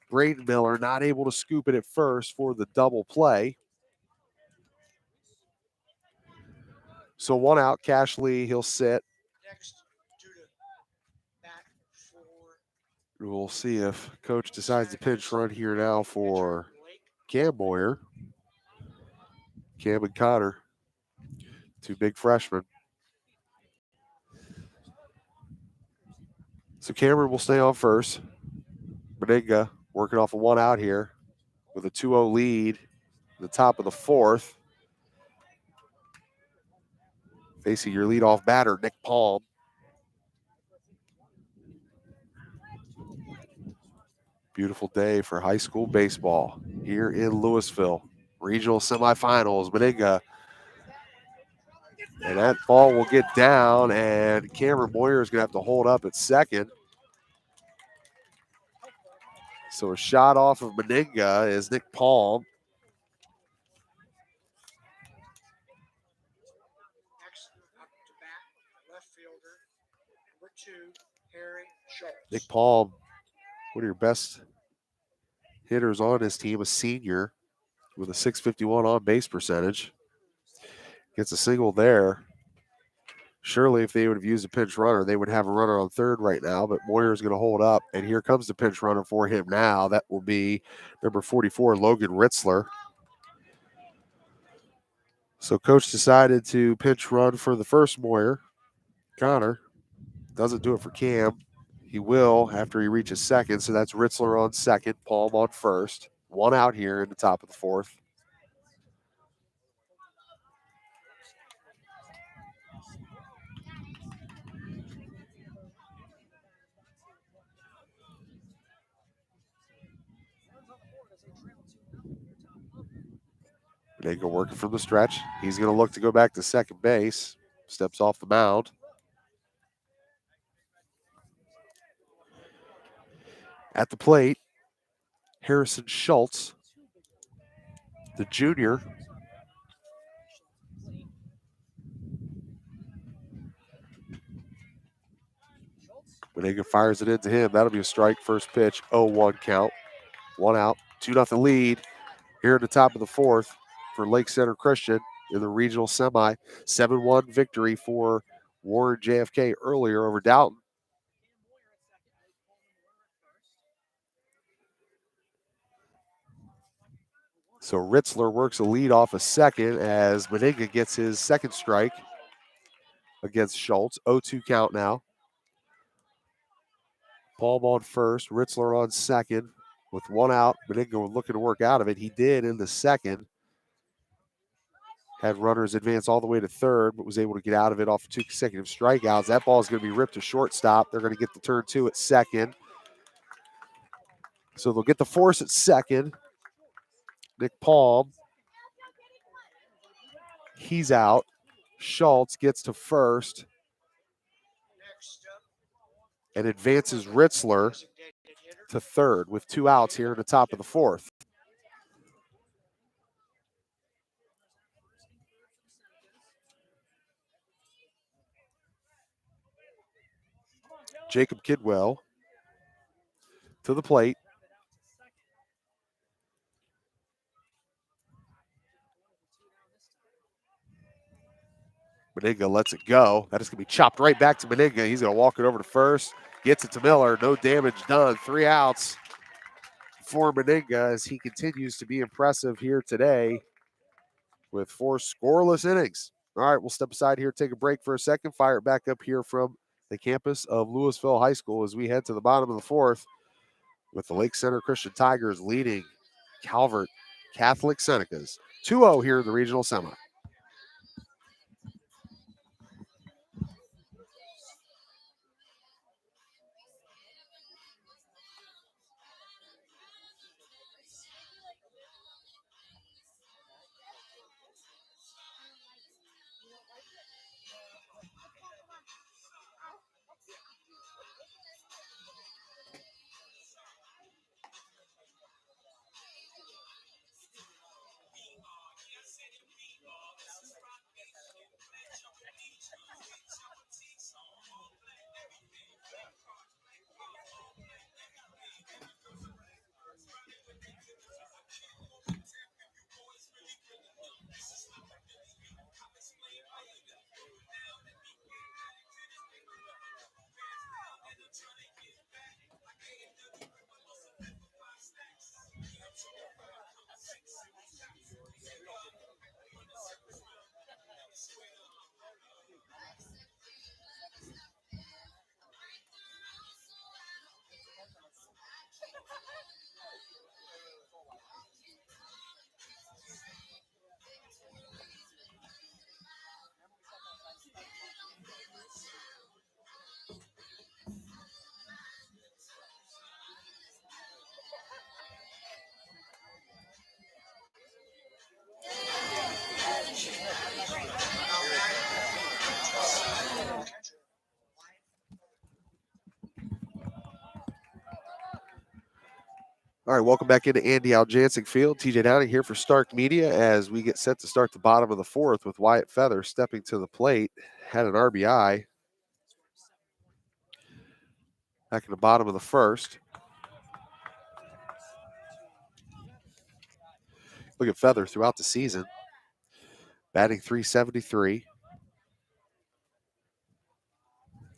Braden Miller, not able to scoop it at first for the double play. So one out, Cash Lee, he'll sit. Next, due to bat for We'll see if coach decides to pinch run here now for Blake. Cam Moyer. Cam and Connor, two big freshmen. So Cameron will stay on first. Benega working off a one out here with a 2-0 lead at the top of the fourth. Facing your leadoff batter, Nick Palm. Beautiful day for high school baseball here in Louisville. Regional semifinals, Benega. And that ball will get down, and Cameron Moyer is going to have to hold up at second. So a shot off of Benega is Nick Palm. Next up to bat, left fielder, number 2, Harry Schultz. Nick Palm, one of your best hitters on his team, a senior with a .651 on base percentage. Gets a single there. Surely if they would have used a pinch runner, they would have a runner on third right now, but Moyer's going to hold up, and here comes the pinch runner for him now. That will be number 44, Logan Ritzler. So coach decided to pinch run for the first Moyer. Connor doesn't do it for Cam. He will after he reaches second, so that's Ritzler on second, Palm on first. One out here in the top of the fourth. Benega working from the stretch. He's going to look to go back to second base. Steps off the mound. At the plate, Harrison Schultz, the junior. Benega fires it into him. That'll be a strike. First pitch, 0-1 count. One out, 2-0 lead here at the top of the fourth for Lake Center Christian in the regional semi. 7-1 victory for Warren JFK earlier over Dalton. So Ritzler works a lead off a second as Benega gets his second strike against Schultz. 0-2 count now. Palm on first, Ritzler on second. With one out, Benega looking to work out of it. He did in the second. Had runners advance all the way to third, but was able to get out of it off 2 consecutive strikeouts. That ball is going to be ripped to shortstop. They're going to get the turn 2 at second. So they'll get the force at second. Nick Palm, he's out. Schultz gets to first and advances Ritzler to third with 2 outs here in the top of the fourth. Jacob Kidwell to the plate. Benega lets it go. That is going to be chopped right back to Benega. He's going to walk it over to first. Gets it to Miller. No damage done. 3 outs for Benega as he continues to be impressive here today with 4 scoreless innings. All right, we'll step aside here, take a break for a second, fire it back up here from the campus of Louisville High School as we head to the bottom of the fourth with the Lake Center Christian Tigers leading Calvert Catholic Senecas 2-0 here in the regional semi. All right, welcome back into Andy Aljancic Field. TJ Downing here for Stark Media as we get set to start the bottom of the fourth with Wyatt Feather stepping to the plate. Had an RBI back in the bottom of the first. Look at Feather throughout the season. Batting .373.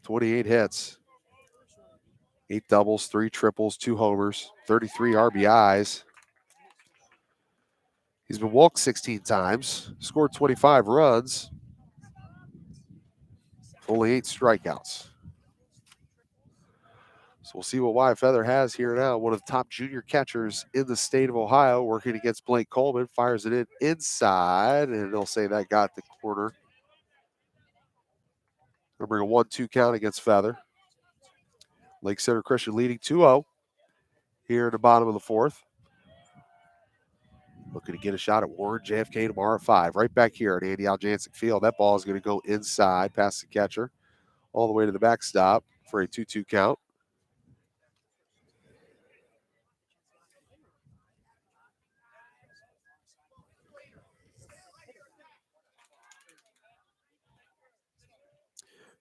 28 hits. 8 doubles, 3 triples, 2 homers, 33 RBIs. He's been walked 16 times, scored 25 runs, only 8 strikeouts. So we'll see what Wyatt Feather has here now. One of the top junior catchers in the state of Ohio, working against Blake Coleman. Fires it in inside, and they'll say that got the corner. They'll bring a 1-2 count against Feather. Lake Center Christian leading 2-0 here in the bottom of the fourth. Looking to get a shot at Warren JFK tomorrow at 5. Right back here at Andy Aljancic Field. That ball is going to go inside past the catcher all the way to the backstop for a 2-2 count.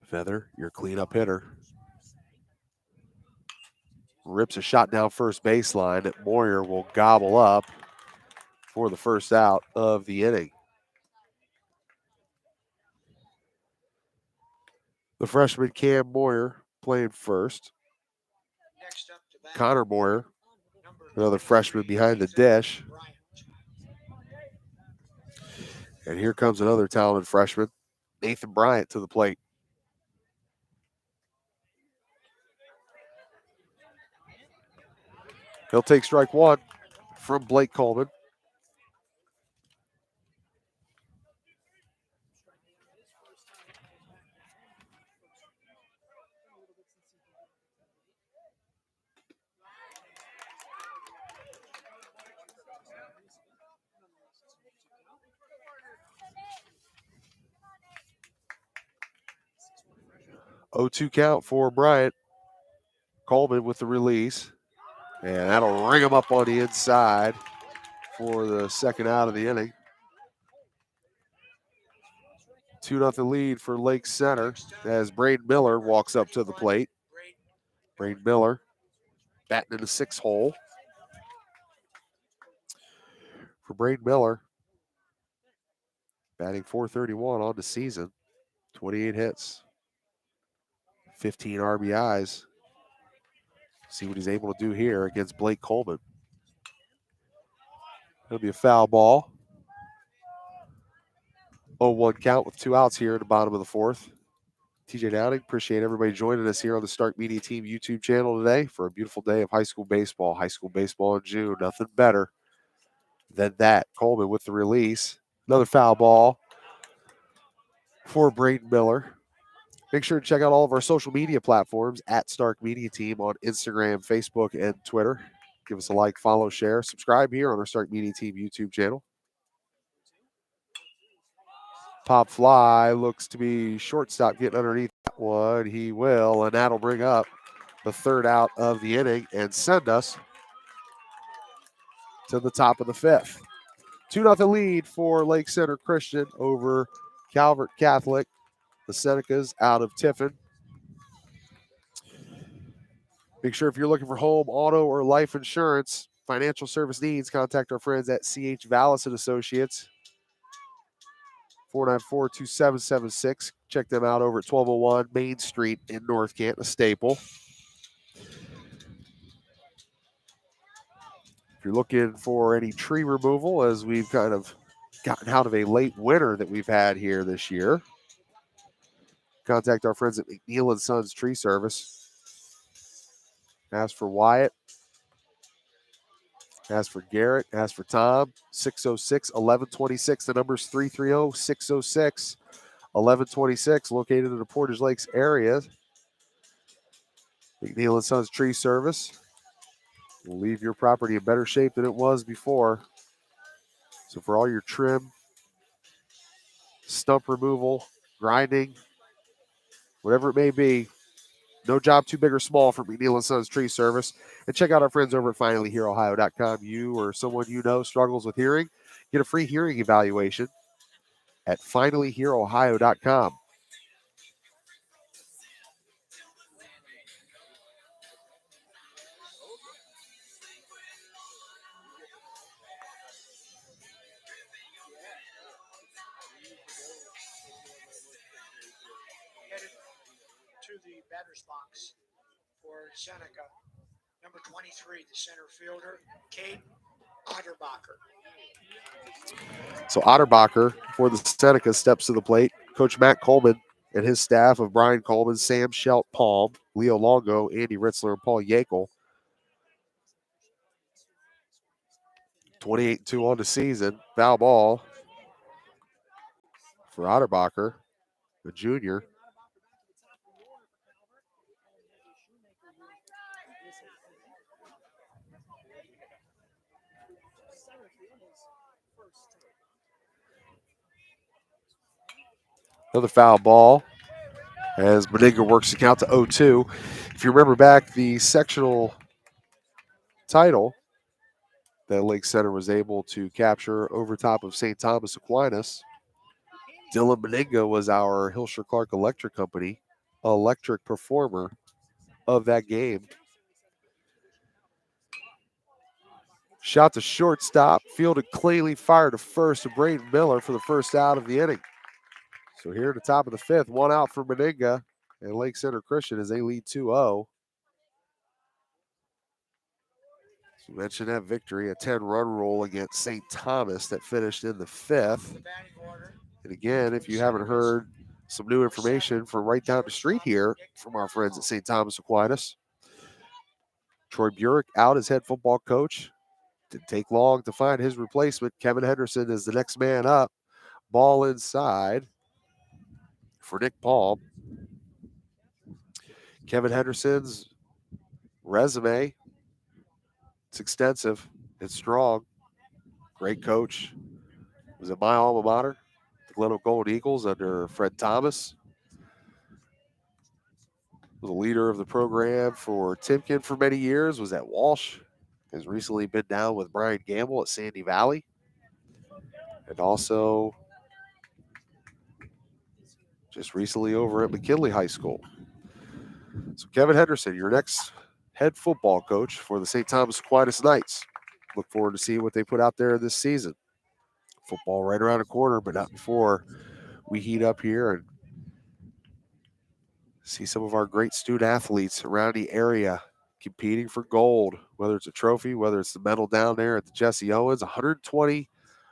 Feather, your cleanup hitter. Rips a shot down first baseline that Moyer will gobble up for the first out of the inning. The freshman Cam Moyer playing first. Next up to bat, Connor Moyer, number another freshman behind the dish. Bryant. And here comes another talented freshman, Nathan Bryant, to the plate. He'll take strike one from Blake Coleman. Oh, 2 count for Bryant. Coleman with the release. And that'll ring him up on the inside for the second out of the inning. 2-0 lead for Lake Center as Braden Miller walks up to the plate. Braden Miller batting in the 6 hole. For Braden Miller, batting .431 on the season. 28 hits, 15 RBIs. See what he's able to do here against Blake Coleman. It'll be a foul ball. 0-1 count with 2 outs here at the bottom of the fourth. TJ Downing, appreciate everybody joining us here on the Stark Media Team YouTube channel today for a beautiful day of high school baseball. High school baseball in June, nothing better than that. Coleman with the release. Another foul ball for Braden Miller. Make sure to check out all of our social media platforms at Stark Media Team on Instagram, Facebook, and Twitter. Give us a like, follow, share, subscribe here on our Stark Media Team YouTube channel. Pop fly looks to be shortstop getting underneath that one. He will, and that'll bring up the third out of the inning and send us to the top of the fifth. 2-0 lead for Lake Center Christian over Calvert Catholic. The Senecas out of Tiffin. Make sure if you're looking for home, auto, or life insurance, financial service needs, contact our friends at CH Vallis and Associates. 494-2776. Check them out over at 1201 Main Street in North Canton, a staple. If you're looking for any tree removal, as we've kind of gotten out of a late winter that we've had here this year, contact our friends at McNeil and Sons Tree Service. Ask for Wyatt. Ask for Garrett. Ask for Tom. 606-1126. The number's 330-606-1126. Located in the Portage Lakes area. McNeil and Sons Tree Service will leave your property in better shape than it was before. So for all your trim, stump removal, grinding, whatever it may be, No job too big or small for McNeil & Sons Tree Service. And check out our friends over at finallyhearohio.com. You or someone you know struggles with hearing, get a free hearing evaluation at finallyhearohio.com. Headed to the batter's box for Seneca. Number 23, the center fielder, Kate Otterbacher. So Otterbacher for the Seneca steps to the plate. Coach Matt Coleman and his staff of Brian Coleman, Sam Schelt Palm, Leo Longo, Andy Ritzler, and Paul Yankel. 28-2 on the season. Foul ball for Otterbacher, the junior. Another foul ball as Benigga works the count to 0-2. If you remember back, the sectional title that Lake Center was able to capture over top of St. Thomas Aquinas, Dylan Benigga was our Hilscher Clark Electric Company electric performer of that game. Shot to shortstop, fielded cleanly, fired to first to Braden Miller for the first out of the inning. So here at the top of the fifth, one out for Benigga and Lake Center Christian as they lead 2-0. So you mentioned that victory, a 10-run roll against St. Thomas that finished in the fifth. The batting order, And again, if you haven't heard some new information from right down the street here from our friends at St. Thomas Aquinas, Troy Burek out as head football coach. Didn't take long to find his replacement. Kevin Henderson is the next man up. Ball inside for Nick Palm. Kevin Henderson's resume, it's extensive. It's strong. Great coach. Was at my alma mater, the Glen Oak Gold Eagles under Fred Thomas. Was a leader of the program for Timken for many years. Was at Walsh. Has recently been down with Brian Gamble at Sandy Valley. And also just recently over at McKinley High School. So Kevin Henderson, your next head football coach for the St. Thomas Aquinas Knights. Look forward to seeing what they put out there this season. Football right around the corner, but not before we heat up here and see some of our great student athletes around the area competing for gold, whether it's a trophy, whether it's the medal down there at the Jesse Owens. 120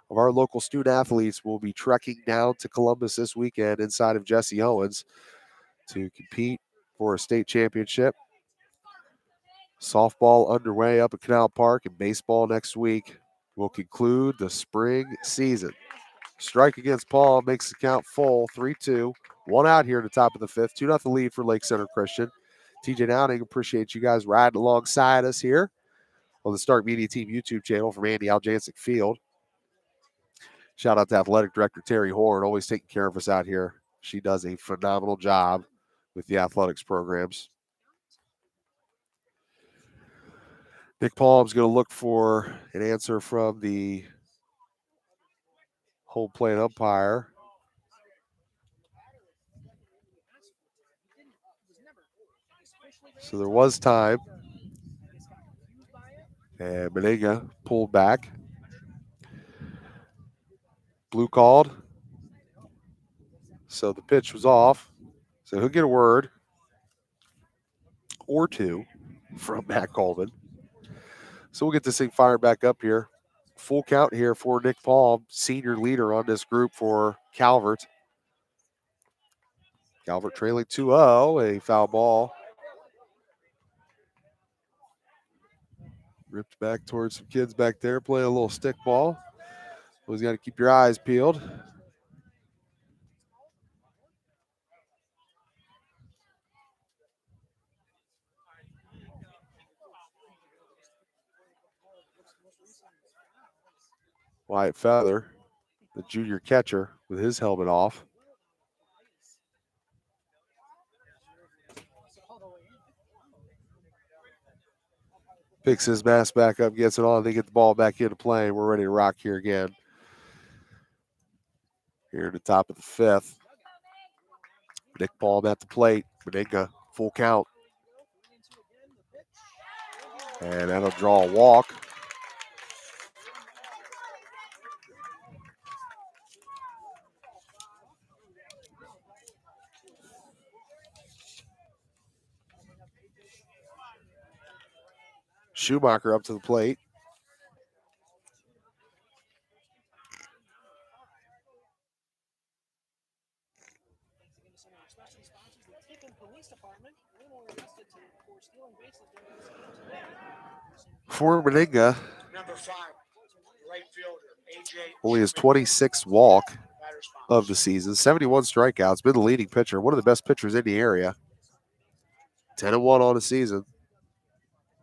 of our local student athletes will be trekking down to Columbus this weekend inside of Jesse Owens to compete for a state championship. Softball underway up at Canal Park, and baseball next week will conclude the spring season. Strike against Paul makes the count full, 3-2. One out here at the top of the fifth, 2-0 lead for Lake Center Christian. TJ Downing, appreciate you guys riding alongside us here on the Stark Media Team YouTube channel from Andy Aljancic Field. Shout out to Athletic Director Terry Horn, always taking care of us out here. She does a phenomenal job with the athletics programs. Nick Palm's going to look for an answer from the home plate umpire. So there was time. And Benega pulled back. Blue called. So the pitch was off. So he'll get a word or two from Matt Coleman. So we'll get this thing fired back up here. Full count here for Nick Palm, senior leader on this group for Calvert. Calvert trailing 2-0, a foul ball. Ripped back towards some kids back there playing a little stick ball. Always got to keep your eyes peeled. Wyatt Feather, the junior catcher, with his helmet off. Picks his mask back up, gets it on. They get the ball back into play. We're ready to rock here again. Here at the top of the fifth. Nick Palm at the plate. Meninga, full count. And that'll draw a walk. Schumacher up to the plate. Especially sponsors the Tiffin Police Department. One more arrested for stealing bases during this game today. For Meninga, Number 5, right fielder, AJ. only his 26th walk Batter's box. of the season. 71 strikeouts. Been the leading pitcher. One of the best pitchers in the area. 10-1 on the season.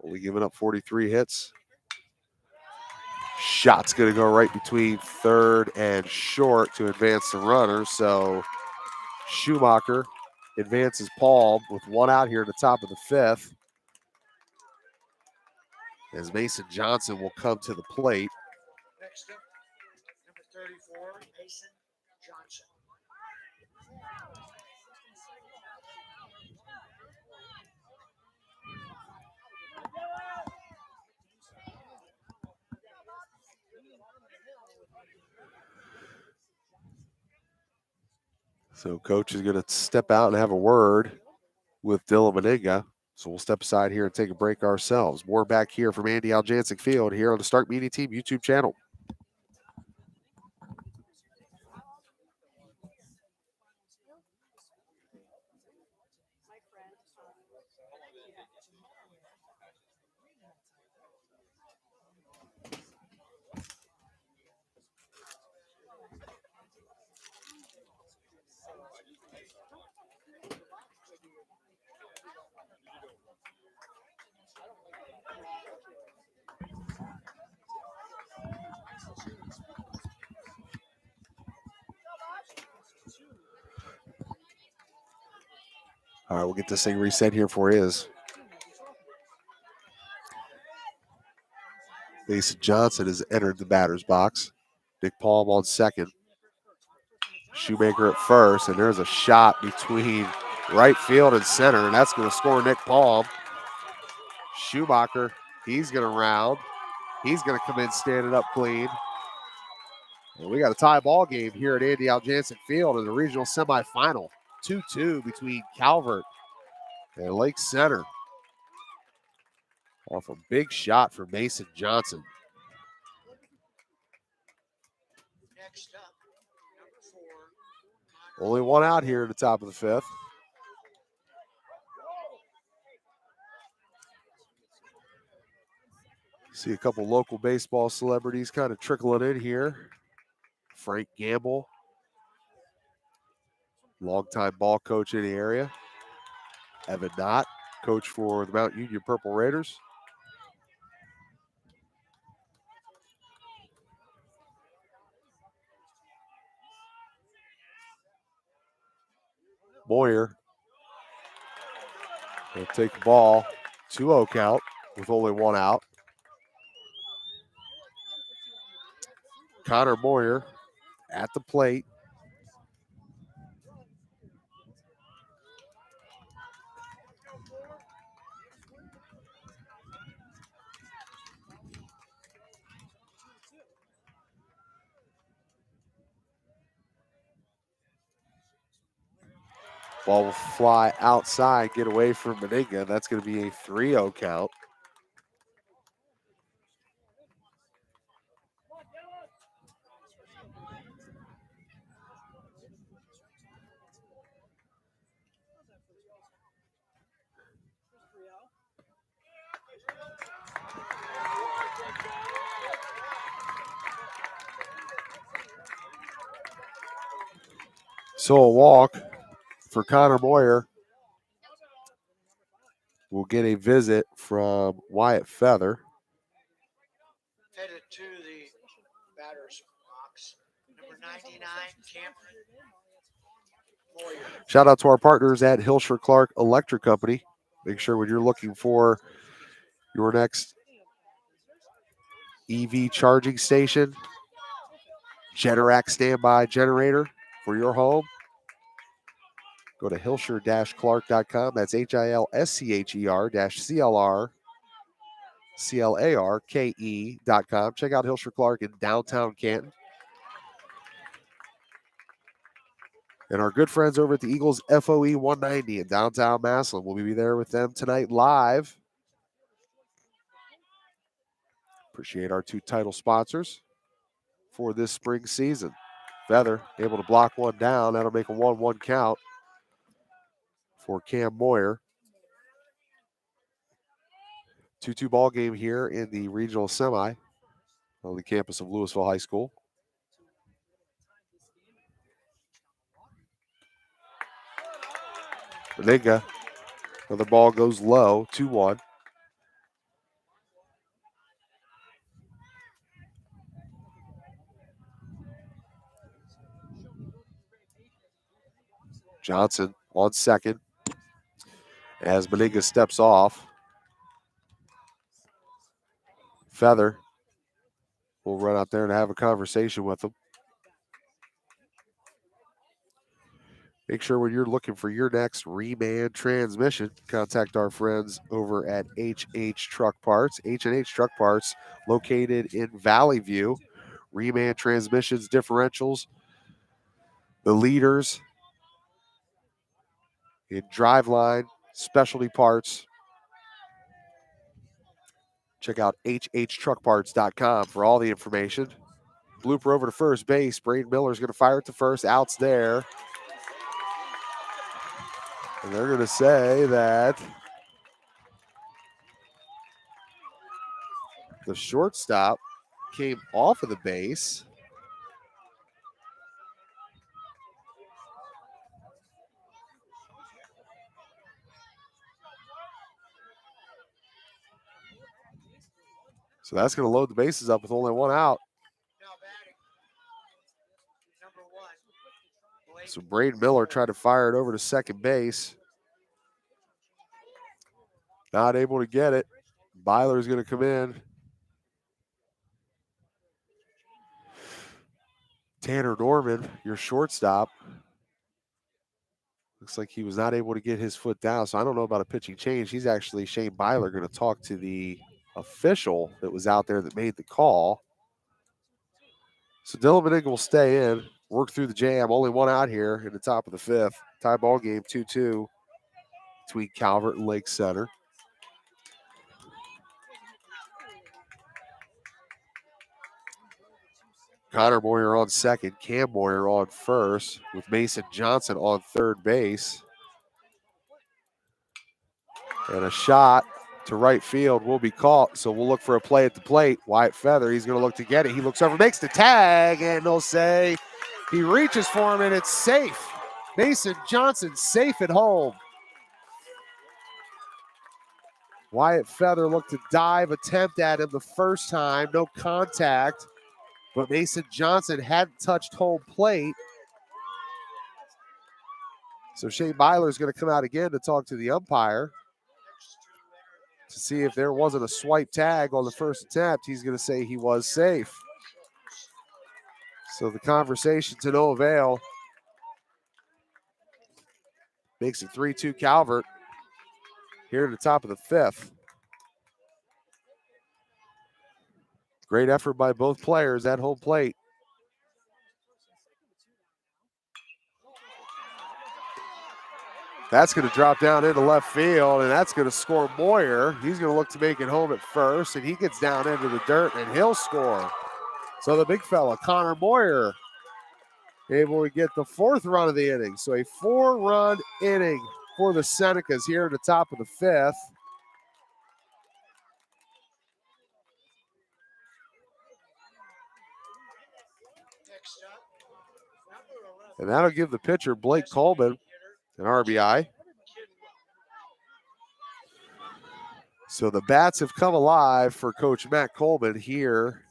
Only giving up 43 hits. Shot's going to go right between third and short to advance the runner. So Schumacher advances Palm with one out here at the top of the fifth. As Mason Johnson will come to the plate. Next up, number 34, Mason Johnson. So coach is going to step out and have a word with Dylan Meninga. So we'll step aside here and take a break ourselves. More back here from Andy Aljancic Field here on the Stark Media Team YouTube channel. All right, we'll get this thing reset here for his. Mason Johnson has entered the batter's box. Nick Palm on second. Shoemaker at first, and there's a shot between right field and center, and that's going to score Nick Palm. Schumacher, he's going to round. He's going to come in standing up clean. And we got a tie ball game here at Andy Aljancic Field in the regional semifinal. 2-2 between Calvert and Lake Center. Off a big shot for Mason Johnson. Next up, number 4. Only one out here at the top of the fifth. See a couple local baseball celebrities kind of trickling in here. Frank Gamble, longtime ball coach in the area. Evan Knott, coach for the Mount Union Purple Raiders. Moyer will take the ball, 2-0 count with only one out. Connor Moyer at the plate. Ball will fly outside, get away from Meninga. That's going to be a 3-0 count. So a walk for Connor Moyer. We'll get a visit from Wyatt Feather. Headed to the batter's box, number 99, Cameron Moyer. Shout out to our partners at Hilsher Clark Electric Company. Make sure when you're looking for your next EV charging station, Generac standby generator for your home. Go to hilscher-clark.com. That's HILSCHER-CLRKE.com. Check out Hilscher Clark in downtown Canton. And our good friends over at the Eagles FOE 190 in downtown Massillon. We'll be there with them tonight live. Appreciate our two title sponsors for this spring season. Feather able to block one down. That'll make a 1-1 count for Cam Moyer. 2-2 ball game here in the regional semi on the campus of Louisville High School. Benega. The ball goes low, 2-1. Johnson on second as Benega steps off. Feather will run out there and have a conversation with him. Make sure when you're looking for your next reman transmission, contact our friends over at H&H Truck Parts. H&H Truck Parts located in Valley View. Reman transmissions, differentials, the leaders in driveline, specialty parts. Check out hhtruckparts.com for all the information. Blooper over to first base. Braden Miller's going to fire it to first. Out's there. And they're going to say that the shortstop came off of the base. So that's going to load the bases up with only one out. Now batting, number 1. So Braden Miller tried to fire it over to second base. Not able to get it. Byler's going to come in. Tanner Norman, your shortstop. Looks like he was not able to get his foot down. So I don't know about a pitching change. He's actually, Shane Byler, going to talk to the official that was out there that made the call. So Dylan Benega will stay in, work through the jam. Only one out here in the top of the fifth. Tie ball game 2-2 between Calvert and Lake Center. Connor Moyer on second, Cam Moyer on first, with Mason Johnson on third base. And a shot to right field will be caught, so we'll look for a play at the plate. Wyatt Feather, he's going to look to get it. He looks over, makes the tag, and they'll say he reaches for him, and it's safe. Mason Johnson safe at home. Wyatt Feather looked to dive attempt at him the first time, no contact. But Mason Johnson hadn't touched home plate. So Shane Byler is going to come out again to talk to the umpire to see if there wasn't a swipe tag on the first attempt. He's going to say he was safe. So the conversation to no avail. Makes it 3-2 Calvert here at the top of the fifth. Great effort by both players at home plate. That's going to drop down into left field, and that's going to score Moyer. He's going to look to make it home at first, and he gets down into the dirt, and he'll score. So the big fella, Connor Moyer, able to get the fourth run of the inning. So a 4-run inning for the Senecas here at the top of the fifth. And that'll give the pitcher, Blake Coleman, an RBI. So the bats have come alive for Coach Matt Coleman here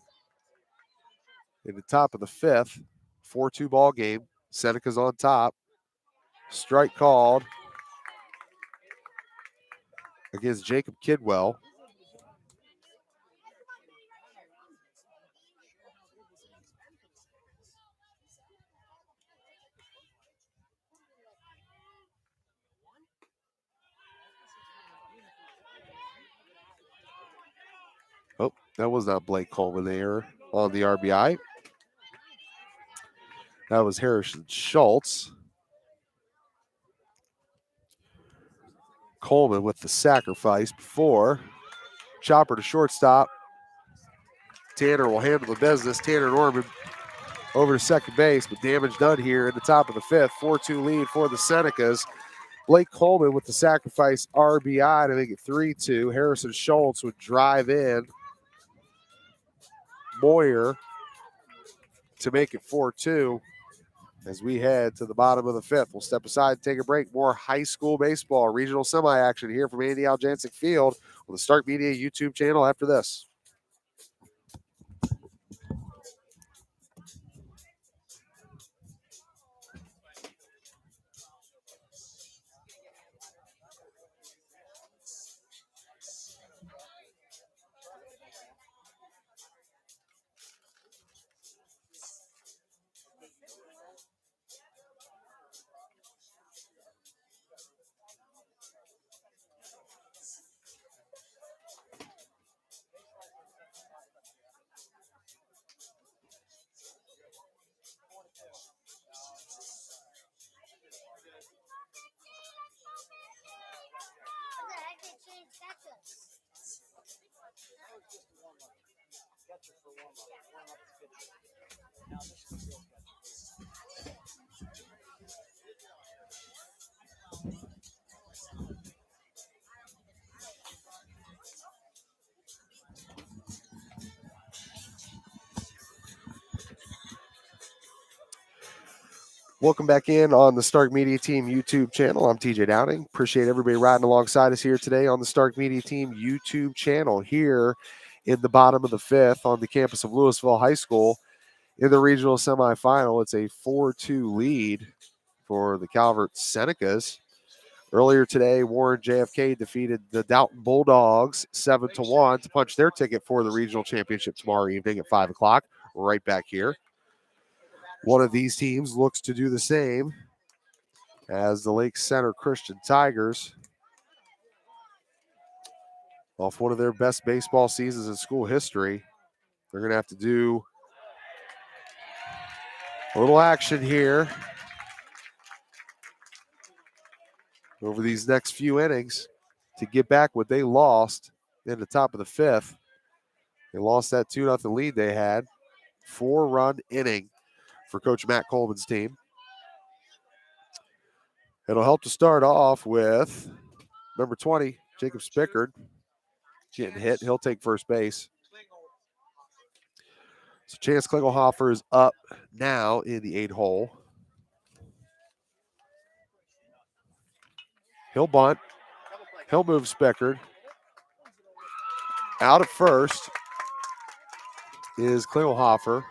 in the top of the fifth. 4-2 ball game. Seneca's on top. Strike called against Jacob Kidwell. That was not Blake Coleman there on the RBI. That was Harrison Schultz. Coleman with the sacrifice before. Chopper to shortstop. Tanner will handle the business. Tanner Norman over to second base, but damage done here in the top of the fifth. 4-2 lead for the Senecas. Blake Coleman with the sacrifice RBI to make it 3-2. Harrison Schultz would drive in. Moyer to make it 4-2 as we head to the bottom of the fifth. We'll step aside and take a break. More high school baseball, regional semi action here from Andy Aljancic Field on the Stark Media YouTube channel after this. Welcome back in on the Stark Media Team YouTube channel. I'm TJ Downing. Appreciate everybody riding alongside us here today on the Stark Media Team YouTube channel here in the bottom of the fifth on the campus of Louisville High School in the regional semifinal. It's a 4-2 lead for the Calvert Senecas. Earlier today, Warren JFK defeated the Downton Bulldogs 7-1 to punch their ticket for the regional championship tomorrow evening at 5 o'clock. Right back here. One of these teams looks to do the same as the Lake Center Christian Tigers. Off one of their best baseball seasons in school history. They're going to have to do a little action here over these next few innings to get back what they lost in the top of the fifth. They lost that 2-0 lead they had. 4-run inning for Coach Matt Coleman's team. It'll help to start off with number 20, Jacob Spickard, getting hit. He'll take first base. So Chance Klingelhofer is up now in the 8 hole. He'll bunt. He'll move Spickard. Out at first is Klingelhofer,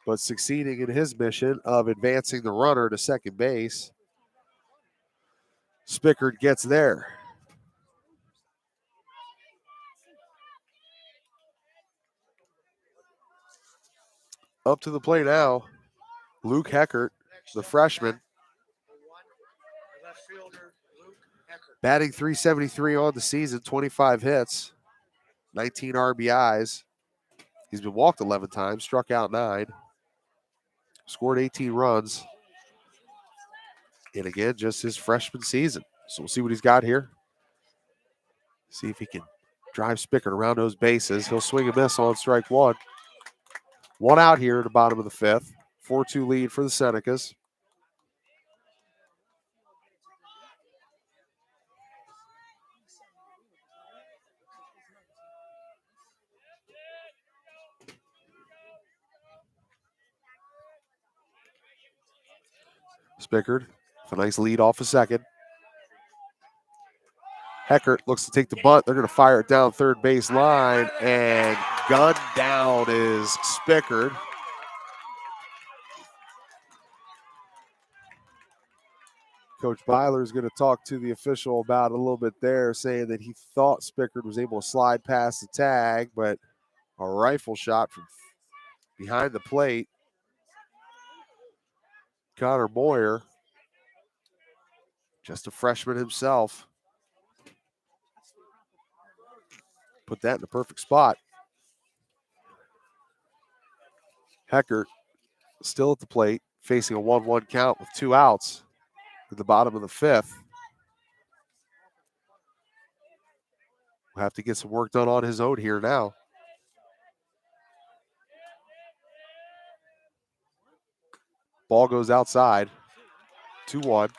but succeeding in his mission of advancing the runner to second base. Spickard gets there. Up to the plate now, Luke Heckert, the freshman. Batting .373 on the season, 25 hits, 19 RBIs. He's been walked 11 times, struck out 9, scored 18 runs. And again, just his freshman season. So we'll see what he's got here. See if he can drive Spickard around those bases. He'll swing a miss on strike one. One out here at the bottom of the fifth. 4-2 lead for the Senecas. Spickard with a nice lead off a second. Heckert looks to take the bunt. They're going to fire it down third base line, and gunned down is Spickard. Coach Byler is going to talk to the official about it a little bit there, saying that he thought Spickard was able to slide past the tag, but a rifle shot from behind the plate. Connor Moyer, just a freshman himself. put that in the perfect spot. Heckert still at the plate, facing a 1-1 count with 2 outs at the bottom of the 5th. We'll have to get some work done on his own here now. Ball goes outside. 2-1.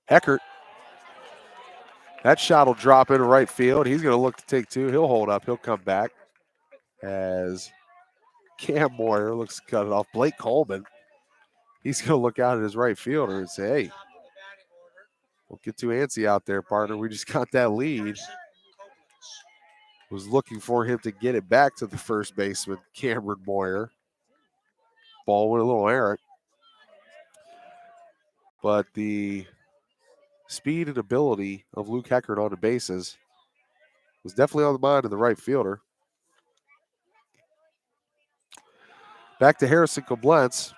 Heckert. That shot will drop into right field. He's going to look to take 2. He'll hold up. He'll come back as Cam Moyer looks to cut it off. Blake Coleman. He's going to look out at his right fielder and say, hey, don't get too antsy out there, partner. We just got that lead. Was looking for him to get it back to the first baseman, Cameron Moyer. Ball went a little errant. But the speed and ability of Luke Heckert on the bases was definitely on the mind of the right fielder. Back to Harrison Koblenz,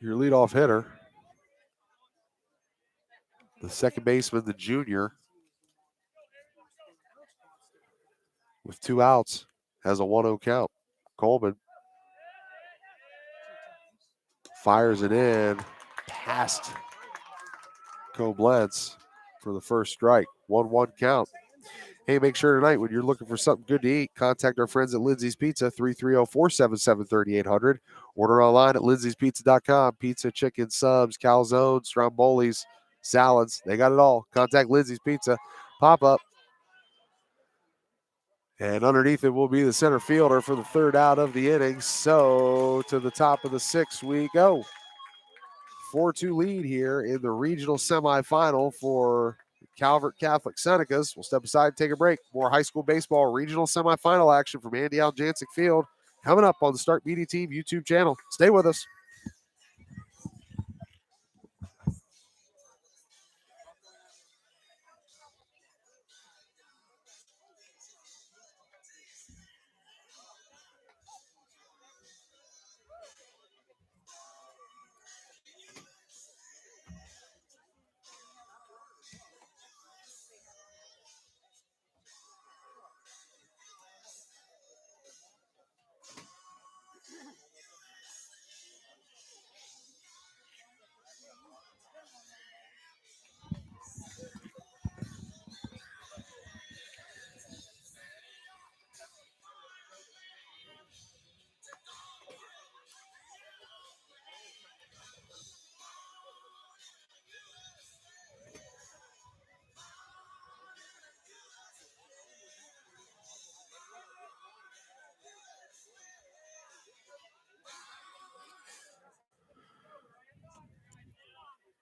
your leadoff hitter. The second baseman, the junior, with 2 outs, has a 1-0 count. Coleman fires it in past Koblenz for the first strike. 1-1 count. Hey, make sure tonight when you're looking for something good to eat, contact our friends at Lindsay's Pizza, 330-477-3800. Order online at lindsays.pizza.com. Pizza, chicken, subs, calzones, strombolis, salads. They got it all. Contact Lindsay's Pizza. Pop up. And underneath it will be the center fielder for the 3rd out of the inning. So to the top of the 6th we go. 4-2 lead here in the regional semifinal for Calvert Catholic Senecas. We'll step aside and take a break. More high school baseball regional semifinal action from Andy Aljancic Field coming up on the Start Media Team YouTube channel. Stay with us.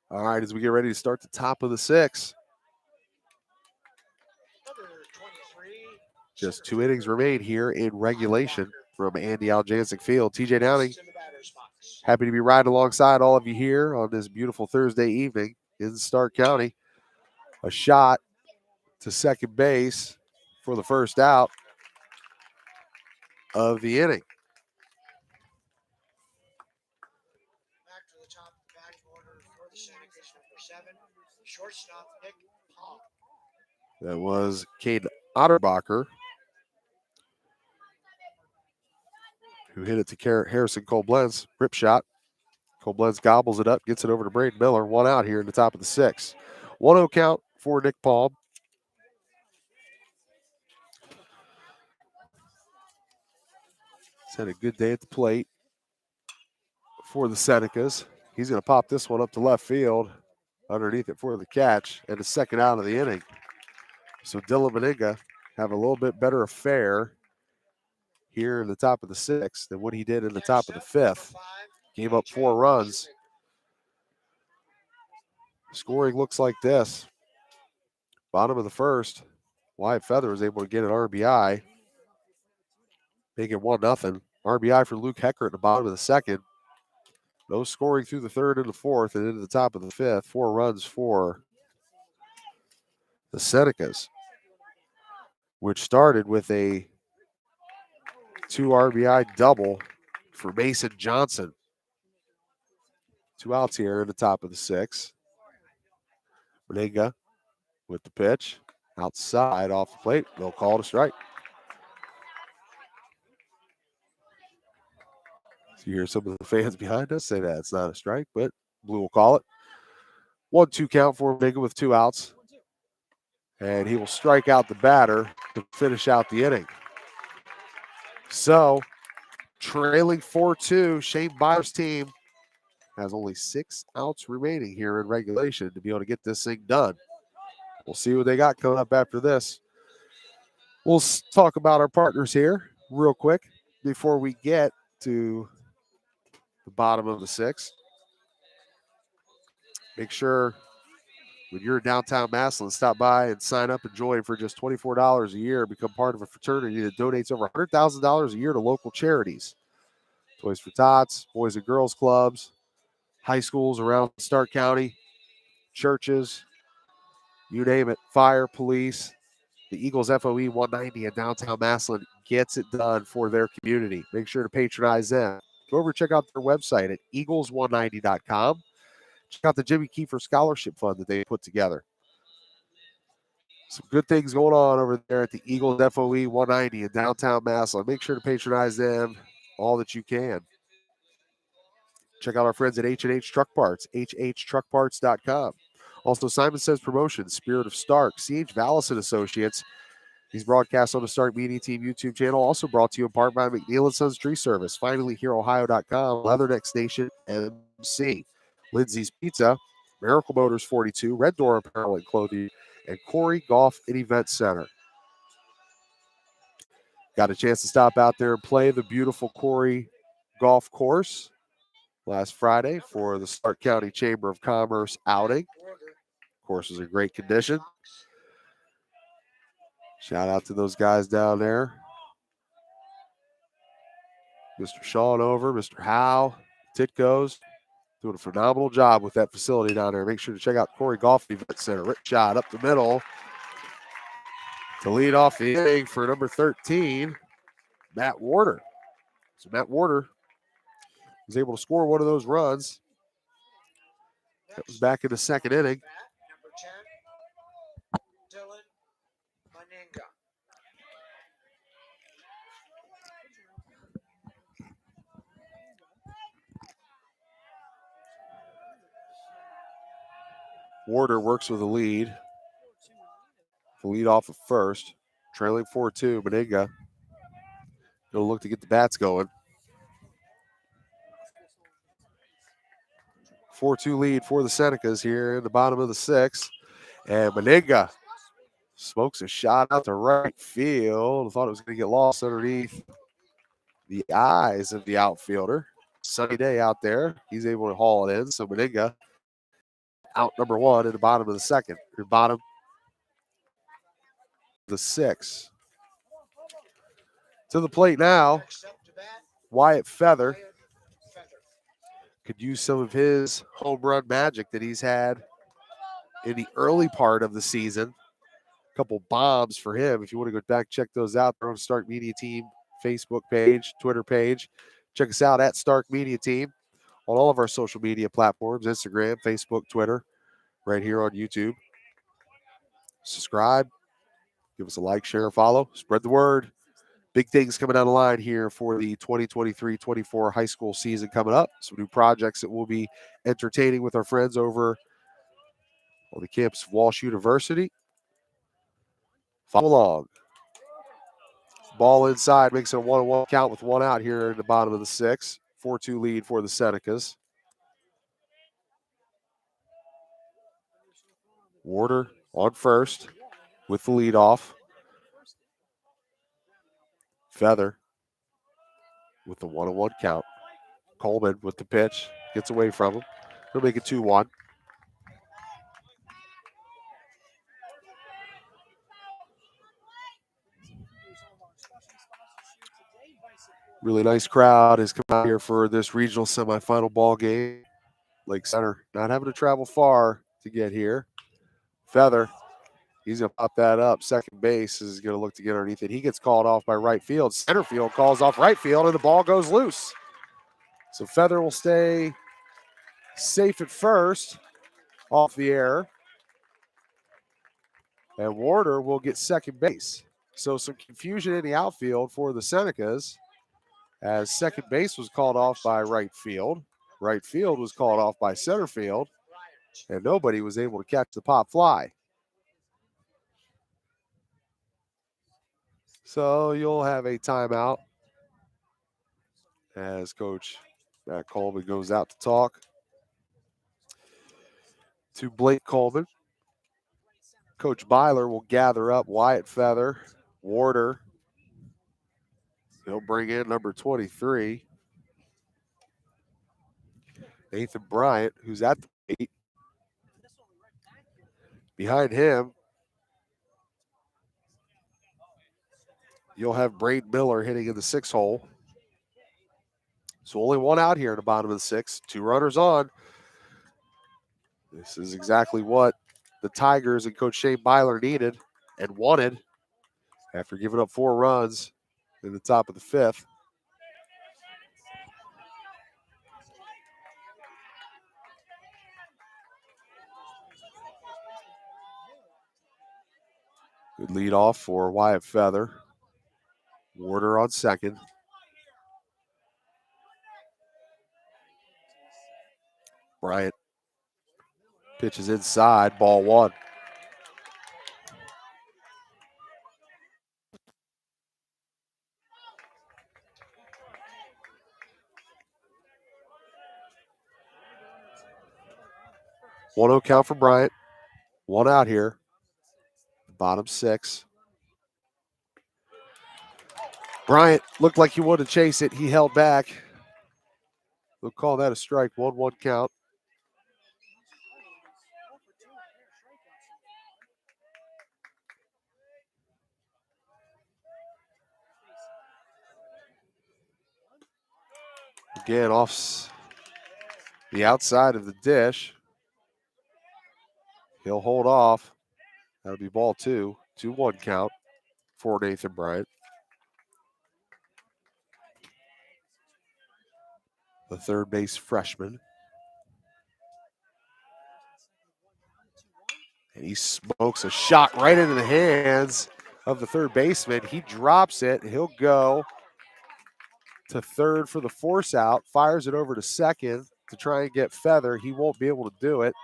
All right, as we get ready to start the top of the 6th. Just 2 innings remain here in regulation from Andy Aljancic Field. TJ Downing, happy to be riding alongside all of you here on this beautiful Thursday evening in Stark County. A shot to second base for the first out of the inning. Back to the top of the batting order for the Senecas, number 7, shortstop Nick Paul. That was Caden Otterbacher, who hit it to Harrison Koblenz. Rip shot. Koblenz gobbles it up, gets it over to Braden Miller. 1 out here in the top of the 6th. 1-0 count for Nick Paul. He's had a good day at the plate for the Senecas. He's going to pop this one up to left field. Underneath it for the catch and the 2nd out of the inning. So Dylan Meninga have a little bit better affair here in the top of the 6th than what he did in the top of the 5th. Gave up 4 runs. Scoring looks like this. Bottom of the 1st, Wyatt Feather was able to get an RBI, make it 1-0. RBI for Luke Heckert at the bottom of the 2nd. No scoring through the 3rd and the 4th and into the top of the 5th. 4 runs for the Senecas, which started with a 2 RBI double for Mason Johnson. 2 outs here in the top of the 6th. Meninga with the pitch. Outside off the plate. They'll call it a strike. So you hear some of the fans behind us say that it's not a strike, but Blue will call it. 1-2 count for Meninga with 2 outs. And he will strike out the batter to finish out the inning. So, trailing 4-2, Shane Byers' team has only 6 outs remaining here in regulation to be able to get this thing done. We'll see what they got coming up after this. We'll talk about our partners here real quick before we get to the bottom of the 6th. Make sure when you're in downtown Massillon, stop by and sign up and join for just $24 a year. Become part of a fraternity that donates over $100,000 a year to local charities. Toys for Tots, Boys and Girls Clubs, high schools around Stark County, churches, you name it, fire, police. The Eagles FOE 190 in downtown Massillon gets it done for their community. Make sure to patronize them. Go over and check out their website at eagles190.com. Check out the Jimmy Kiefer Scholarship Fund that they put together. Some good things going on over there at the Eagles FOE 190 in downtown Massillon. Make sure to patronize them all that you can. Check out our friends at H&H Truck Parts, hhtruckparts.com. Also, Simon Says Promotions, Spirit of Stark, C.H. Vallis and Associates. These broadcasts on the Stark Media Team YouTube channel, also brought to you in part by McNeil & Sons Tree Service, FinallyHereOhio.com, Leatherneck Station, MC, Lindsay's Pizza, Miracle Motors 42, Red Door Apparel and Clothing, and Corey Golf and Event Center. Got a chance to stop out there and play the beautiful Corey Golf Course last Friday for the Stark County Chamber of Commerce outing. Course was in great condition. Shout out to those guys down there. Mr. Sean Over, Mr. Howe, Titco's doing a phenomenal job with that facility down there. Make sure to check out Corey Golf Event Center. Rich shot up the middle to lead off the inning for number 13, Matt Warder. So Matt Warder was able to score one of those runs. That was back in the second inning. Number 10, Dylan Meninga. Warder works with the lead. The lead off of first. Trailing 4-2. Meninga going to look to get the bats going. 4-2 lead for the Senecas here in the bottom of the 6th. And Meninga smokes a shot out to right field. Thought it was going to get lost underneath the eyes of the outfielder. Sunny day out there. He's able to haul it in. So Meninga out number 1 in the bottom of the 2nd. Or bottom of the 6th. To the plate now, Wyatt Feather could use some of his home run magic that he's had in the early part of the season. A couple bombs for him. If you want to go back, check those out. They're on Stark Media Team Facebook page, Twitter page. Check us out at Stark Media Team on all of our social media platforms, Instagram, Facebook, Twitter, right here on YouTube. Subscribe, give us a like, share, follow, spread the word. Big things coming down the line here for the 2023-24 high school season coming up. Some new projects that we'll be entertaining with our friends over on the campus of Walsh University. Follow along. Ball inside makes it a 1-1 count with 1 out here in the bottom of the 6th. 4-2 lead for the Senecas. Warder on first with the lead off. Feather with the 1-1 count. Coleman with the pitch. Gets away from him. He'll make it 2-1. Really nice crowd has come out here for this regional semifinal ball game. Lake Center not having to travel far to get here. Feather He's going to pop that up. Second base is going to look to get underneath it. He gets called off by right field. Center field calls off right field, and the ball goes loose. So Feather will stay safe at first off the air. And Warder will get second base. So some confusion in the outfield for the Senecas as second base was called off by right field. Right field was called off by center field, and nobody was able to catch the pop fly. So you'll have a timeout as Coach Matt Coleman goes out to talk to Blake Coleman. Coach Byler will gather up Wyatt Feather, Warder. He'll bring in number 23, Nathan Bryant, who's at the plate. Behind him, you'll have Braden Miller hitting in the 6 hole. So only one out here in the bottom of the 6. 2 runners on. This is exactly what the Tigers and Coach Shane Byler needed and wanted after giving up 4 runs in the top of the 5th. Good lead off for Wyatt Feather. Warder on second. Bryant pitches inside, ball 1. One 0 count for Bryant. 1 out here. Bottom 6. Bryant looked like he wanted to chase it. He held back. We'll call that a strike. 1-1 count. Again, off the outside of the dish. He'll hold off. That'll be ball 2. 2-1 count for Nathan Bryant. The third base freshman. And he smokes a shot right into the hands of the third baseman. He drops it. He'll go to third for the force out. Fires it over to second to try and get Feather. He won't be able to do it.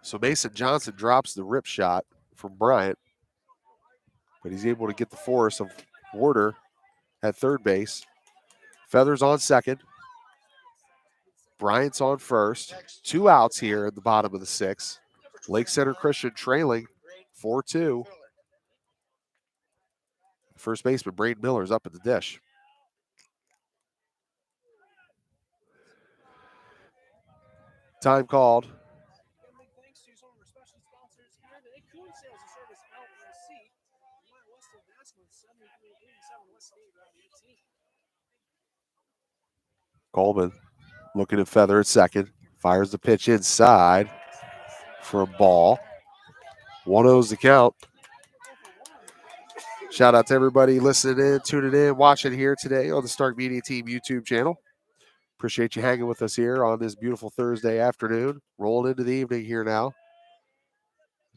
So Mason Johnson drops the rip shot from Bryant, but he's able to get the force of Warder at third base. Feather's on second. Bryant's on first. 2 outs here at the bottom of the 6th. Lake Center Christian trailing 4-2. First baseman Braden Miller's up at the dish. Time called. Thanks to some of our special sponsors here, the Cooling Sales and Service LLC, mile west of Vasco, 7387 West State Route 18. Coleman looking at Feather at second. Fires the pitch inside for a ball. 1-0's the count. Shout out to everybody listening in, tuning in, watching here today on the Stark Media Team YouTube channel. Appreciate you hanging with us here on this beautiful Thursday afternoon. Rolling into the evening here now.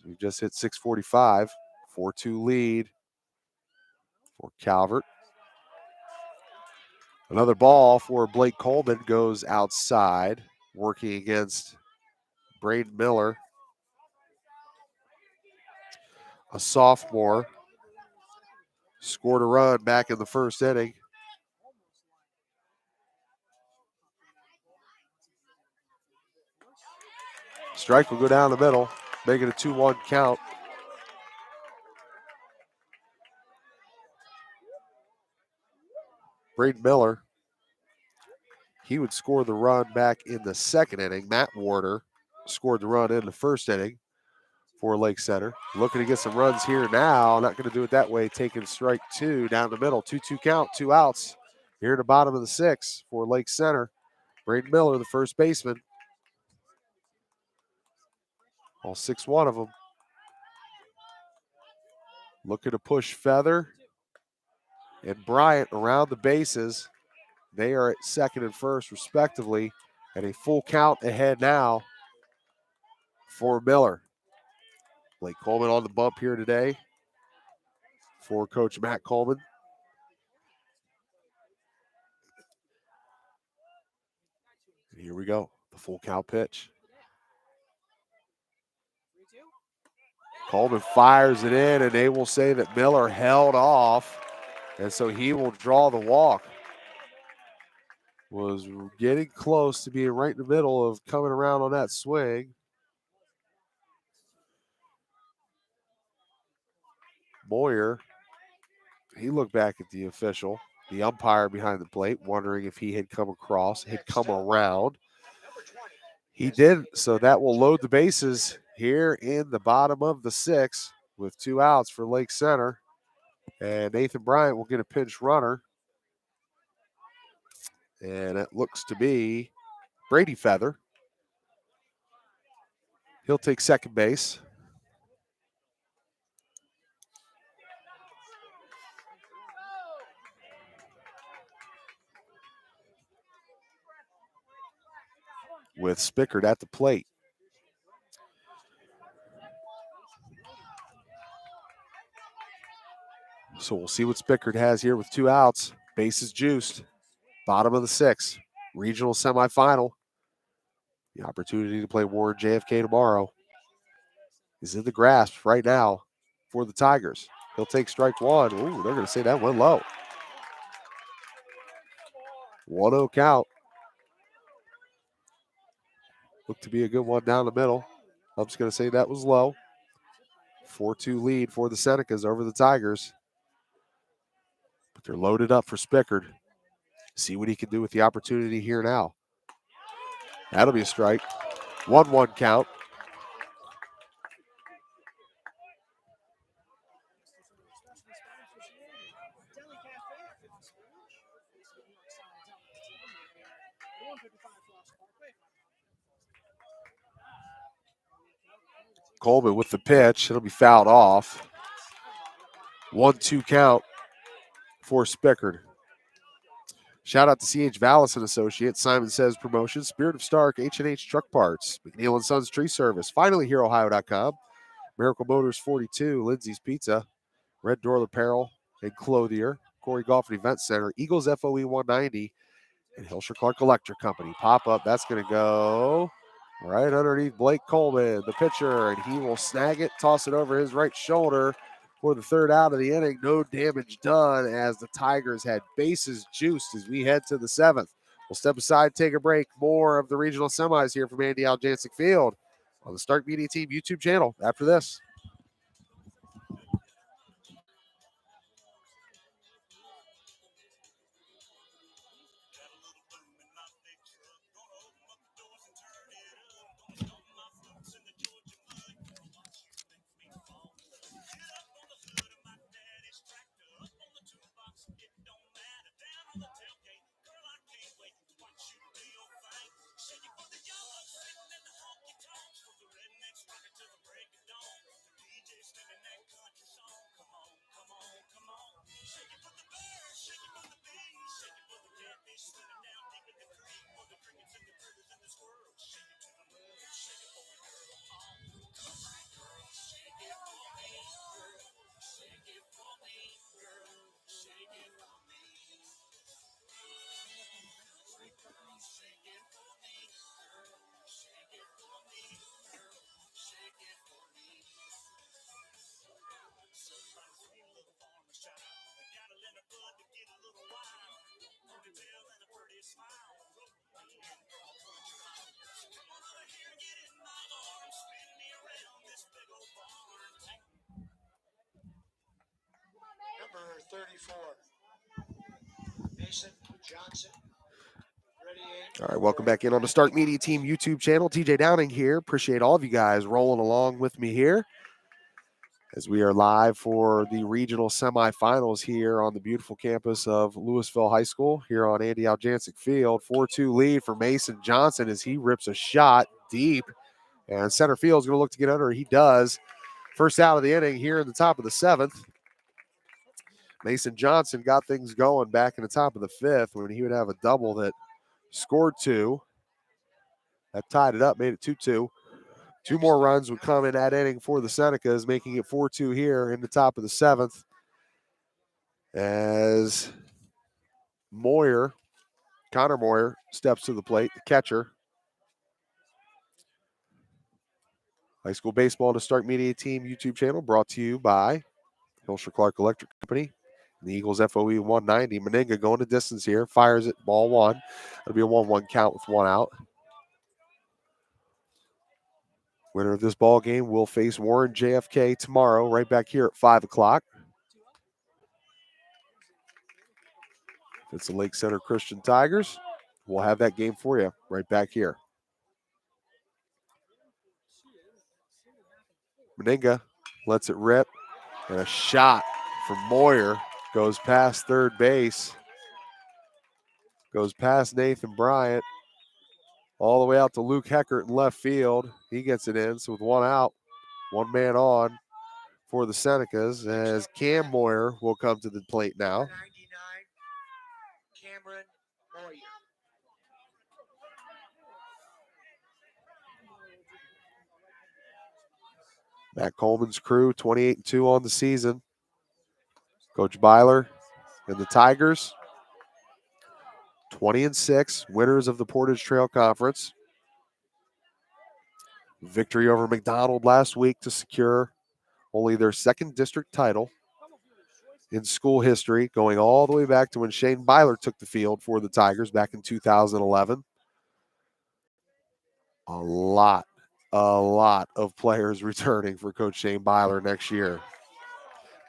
We've just hit 6:45. 4-2 lead for Calvert. Another ball for Blake Coleman goes outside, working against Braden Miller, a sophomore. Scored a run back in the first inning. Strike will go down the middle, make it a 2-1 count. Braden Miller, he would score the run back in the second inning. Matt Warder scored the run in the first inning. for Lake Center. Looking to get some runs here now. Not going to do it that way. Taking strike 2 down the middle. 2-2 count, 2 outs. Here at the bottom of the 6th for Lake Center. Braden Miller, the first baseman. All 6-1 of them. Looking to push Feather and Bryant around the bases. They are at second and first, respectively, and a full count ahead now for Miller. Blake Coleman on the bump here today for Coach Matt Coleman. And here we go, the full count pitch. Coleman fires it in, and they will say that Miller held off, and so he will draw the walk. Was getting close to being right in the middle of coming around on that swing. Boyer, he looked back at the official, the umpire behind the plate, wondering if he had come across, had come around. He didn't, so that will load the bases here in the bottom of the 6th with 2 outs for Lake Center. And Nathan Bryant will get a pinch runner. And it looks to be Brady Feather. He'll take second base. With Spickard at the plate. So we'll see what Spickard has here with 2 outs. Bases juiced. Bottom of the 6th. Regional semifinal. The opportunity to play Warren JFK tomorrow is in the grasp right now for the Tigers. He'll take strike 1. Ooh, they're going to say that went low. 1-0 count. Looked to be a good one down the middle. I'm just going to say that was low. 4-2 lead for the Senecas over the Tigers. But they're loaded up for Spickard. See what he can do with the opportunity here now. That'll be a strike. 1-1 count. Coleman with the pitch. It'll be fouled off. 1-2 count for Spickard. Shout out to C.H. Vallis and Associates, Simon Says Promotions, Spirit of Stark, H&H Truck Parts, McNeil & Sons Tree Service, finally HereOhio.com, Miracle Motors 42, Lindsay's Pizza, Red Door Apparel and Clothier, Corey Golf and Event Center, Eagles FOE 190, and Hilscher Clark Electric Company. Pop up, that's going to go right underneath Blake Coleman, the pitcher, and he will snag it, toss it over his right shoulder for the 3rd out of the inning. No damage done as the Tigers had bases juiced as we head to the 7th. We'll step aside, take a break. More of the regional semis here from Andy Aljancic Field on the Stark Media Team YouTube channel after this. Number 34, Mason Johnson, ready All right, welcome back in on the Stark Media Team YouTube channel. TJ Downing here. Appreciate all of you guys rolling along with me here as we are live for the regional semifinals here on the beautiful campus of Louisville High School here on Andy Aljancic Field. 4-2 lead for Mason Johnson as he rips a shot deep, and center field is going to look to get under. He does. First out of the inning here in the top of the seventh. Mason Johnson got things going back in the top of the fifth when he would have a double that scored two. That tied it up, made it 2-2. Two more runs would come in that inning for the Senecas, making it 4-2 here in the top of the seventh. As Connor Moyer steps to the plate, the catcher. High School Baseball to Stark Media Team YouTube channel brought to you by Hilsher Clark Electric Company. The Eagles FOE 190. Meninga going to distance here, fires it, ball one. It'll be a 1-1 count with one out. Winner of this ball game will face Warren JFK tomorrow, right back here at 5 o'clock. It's the Lake Center Christian Tigers. We'll have that game for you right back here. Meninga lets it rip, and a shot from Moyer goes past third base, goes past Nathan Bryant, all the way out to Luke Heckert in left field. He gets it in, so with one out, one man on for the Senecas as Cam Moyer will come to the plate now. 99, Cameron Moyer. Matt Coleman's crew, 28-2 on the season. Coach Byler and the Tigers, 20-6, winners of the Portage Trail Conference. Victory over McDonald last week to secure only their second district title in school history, going all the way back to when Shane Byler took the field for the Tigers back in 2011. A lot of players returning for Coach Shane Byler next year.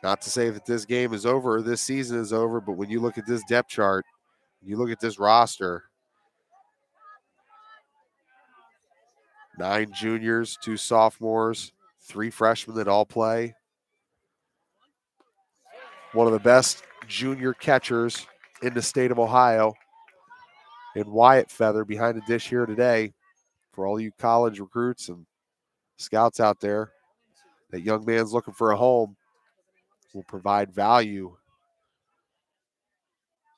Not to say that this game is over or this season is over, but when you look at this depth chart, you look at this roster, 9 juniors, 2 sophomores, 3 freshmen that all play. One of the best junior catchers in the state of Ohio in Wyatt Feather behind the dish here today. For all you college recruits and scouts out there, that young man's looking for a home, will provide value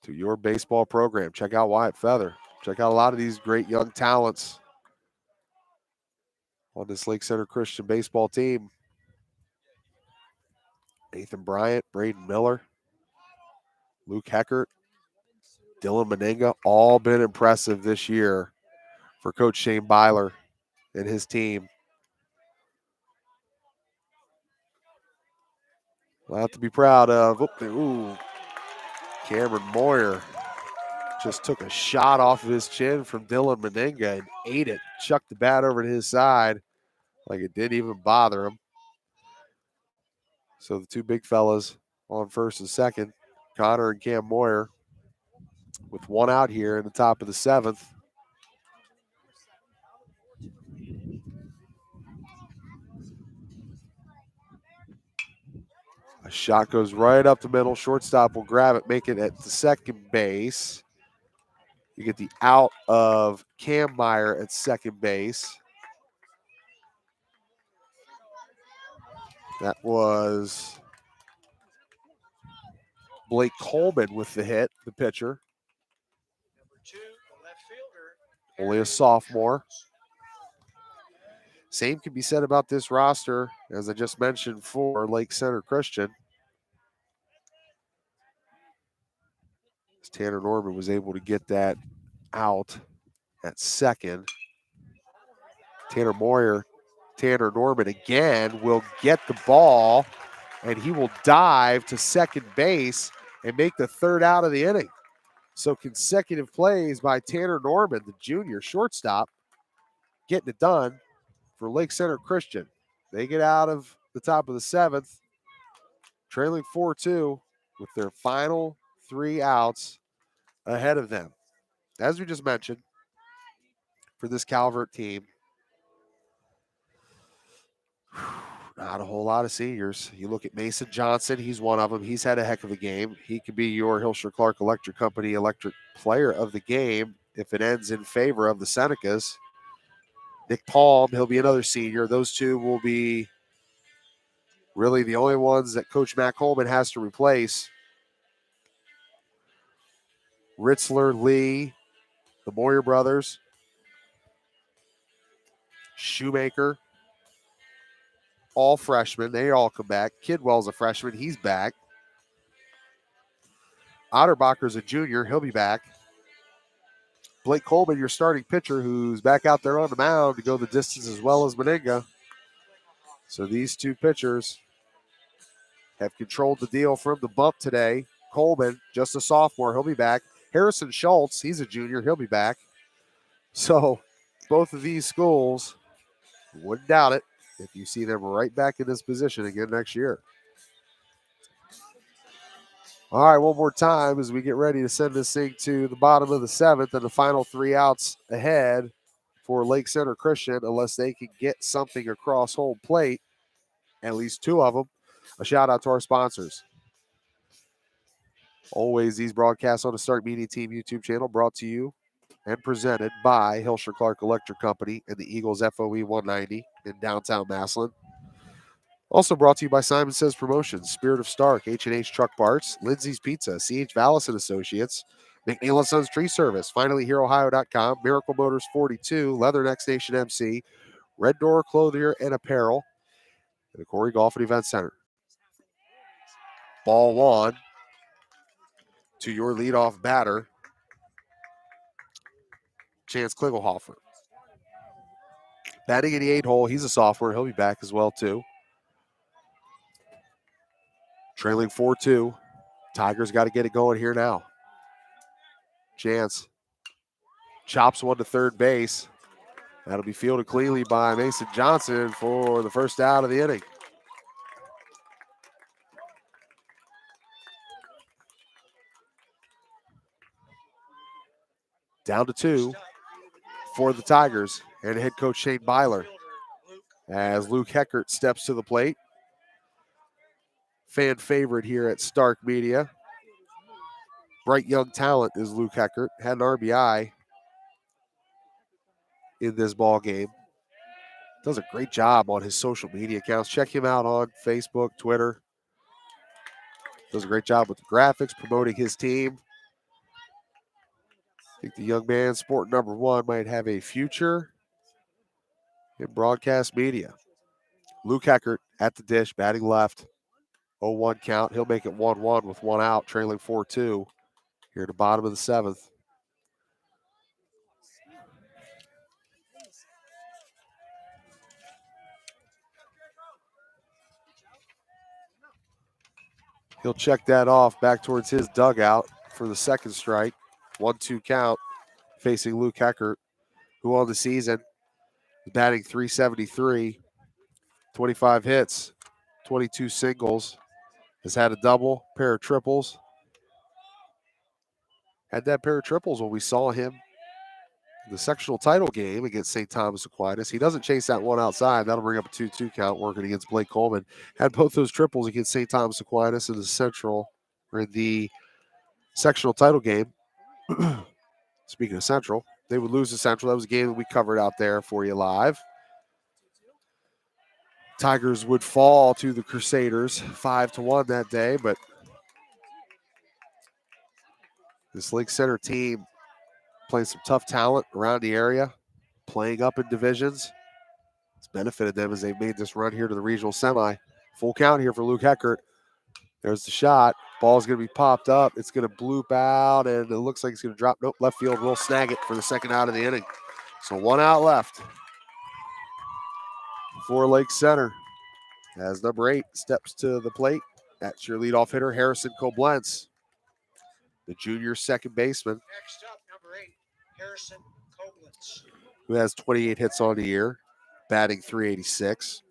to your baseball program. Check out Wyatt Feather. Check out a lot of these great young talents on this Lake Center Christian baseball team. Nathan Bryant, Braden Miller, Luke Heckert, Dylan Meninga, all been impressive this year for Coach Shane Byler and his team. A lot to be proud of. Ooh, Cameron Moyer just took a shot off of his chin from Dylan Meninga and ate it. Chucked the bat over to his side like it didn't even bother him. So the two big fellas on first and second, Connor and Cam Moyer, with one out here in the top of the seventh. A shot goes right up the middle. Shortstop will grab it, make it at the second base. You get the out of Cam Meyer at second base. That was Blake Coleman with the hit, the pitcher. Number 2, the left fielder. Only a sophomore. Same can be said about this roster, as I just mentioned, for Lake Center Christian. As Tanner Norman was able to get that out at second. Tanner Norman again will get the ball, and he will dive to second base and make the third out of the inning. So consecutive plays by Tanner Norman, the junior shortstop, getting it done for Lake Center Christian. They get out of the top of the seventh, trailing 4-2 with their final 3 outs ahead of them. As we just mentioned, for this Calvert team. Not a whole lot of seniors. You look at Mason Johnson, he's one of them. He's had a heck of a game. He could be your Hilscher Clark Electric Company electric player of the game if it ends in favor of the Senecas. Nick Palm, he'll be another senior. Those two will be really the only ones that Coach Matt Coleman has to replace. Ritzler, Lee, the Moyer brothers, Shoemaker, all freshmen. They all come back. Kidwell's a freshman. He's back. Otterbacher's a junior. He'll be back. Blake Coleman, your starting pitcher, who's back out there on the mound to go the distance as well as Meninga. So these two pitchers have controlled the deal from the bump today. Coleman, just a sophomore, he'll be back. Harrison Schultz, he's a junior, he'll be back. So both of these schools, wouldn't doubt it if you see them right back in this position again next year. All right, one more time as we get ready to send this thing to the bottom of the seventh and the final 3 outs ahead for Lake Center Christian, unless they can get something across home plate, at least 2 of them. A shout out to our sponsors. Always these broadcasts on the Start Media Team YouTube channel brought to you and presented by Hilscher Clark Electric Company and the Eagles FOE 190 in downtown Massillon. Also brought to you by Simon Says Promotions, Spirit of Stark, H&H Truck Parts, Lindsay's Pizza, C.H. Vallis and Associates, McNeil & Sons Tree Service, FinallyHereOhio.com, Miracle Motors 42, Leatherneck Nation MC, Red Door Clothier and Apparel, and the Corey Golf and Event Center. Ball 1 to your leadoff batter, Chance Klingelhofer. Batting in the 8 hole, he's a sophomore. He'll be back as well, too. Trailing 4-2. Tigers got to get it going here now. Chance chops one to third base. That'll be fielded cleanly by Mason Johnson for the first out of the inning. Down to 2 for the Tigers and head coach Shane Byler as Luke Heckert steps to the plate. Fan favorite here at Stark Media. Bright young talent is Luke Heckert. Had an RBI in this ball game. Does a great job on his social media accounts. Check him out on Facebook, Twitter. Does a great job with the graphics, promoting his team. I think the young man, sport number 1, might have a future in broadcast media. Luke Heckert at the dish, batting left. 0-1 count. He'll make it 1-1 with 1 out, trailing 4-2 here at the bottom of the 7th. He'll check that off back towards his dugout for the second strike. 1-2 count facing Luke Heckert, who on the season is batting .373, 25 hits, 22 singles, has had a double, pair of triples. Had that pair of triples when we saw him in the sectional title game against St. Thomas Aquinas. He doesn't chase that one outside. That'll bring up a 2-2 count working against Blake Coleman. Had both those triples against St. Thomas Aquinas in the sectional title game. Speaking of Central, they would lose to Central. That was a game that we covered out there for you live. Tigers would fall to the Crusaders 5-1 that day, but this Lake Center team playing some tough talent around the area, playing up in divisions. It's benefited them as they've made this run here to the regional semi. Full count here for Luke Heckert. There's the shot. Ball's going to be popped up. It's going to bloop out, and it looks like it's going to drop. Nope, left field will snag it for the second out of the inning. So 1 out left for Lake Center. As number 8 steps to the plate, that's your leadoff hitter, Harrison Koblenz, the junior second baseman. Next up, number 8, Harrison Koblenz, who has 28 hits on the year, batting .386.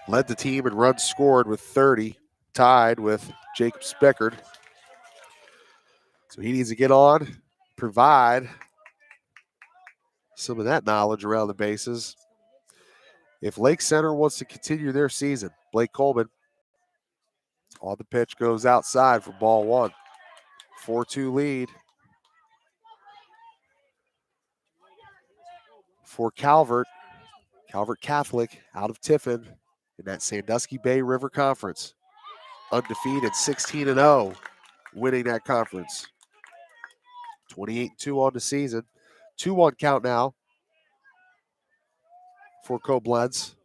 Led the team in runs scored with 30, tied with Jacob Spickard. So he needs to get on, provide some of that knowledge around the bases. If Lake Center wants to continue their season, Blake Coleman on the pitch goes outside for ball one. 4-2 lead for Calvert. Calvert Catholic out of Tiffin in that Sandusky Bay River Conference. Undefeated, 16-0, winning that conference. 28-2 on the season. 2-1 count now for Koblenz.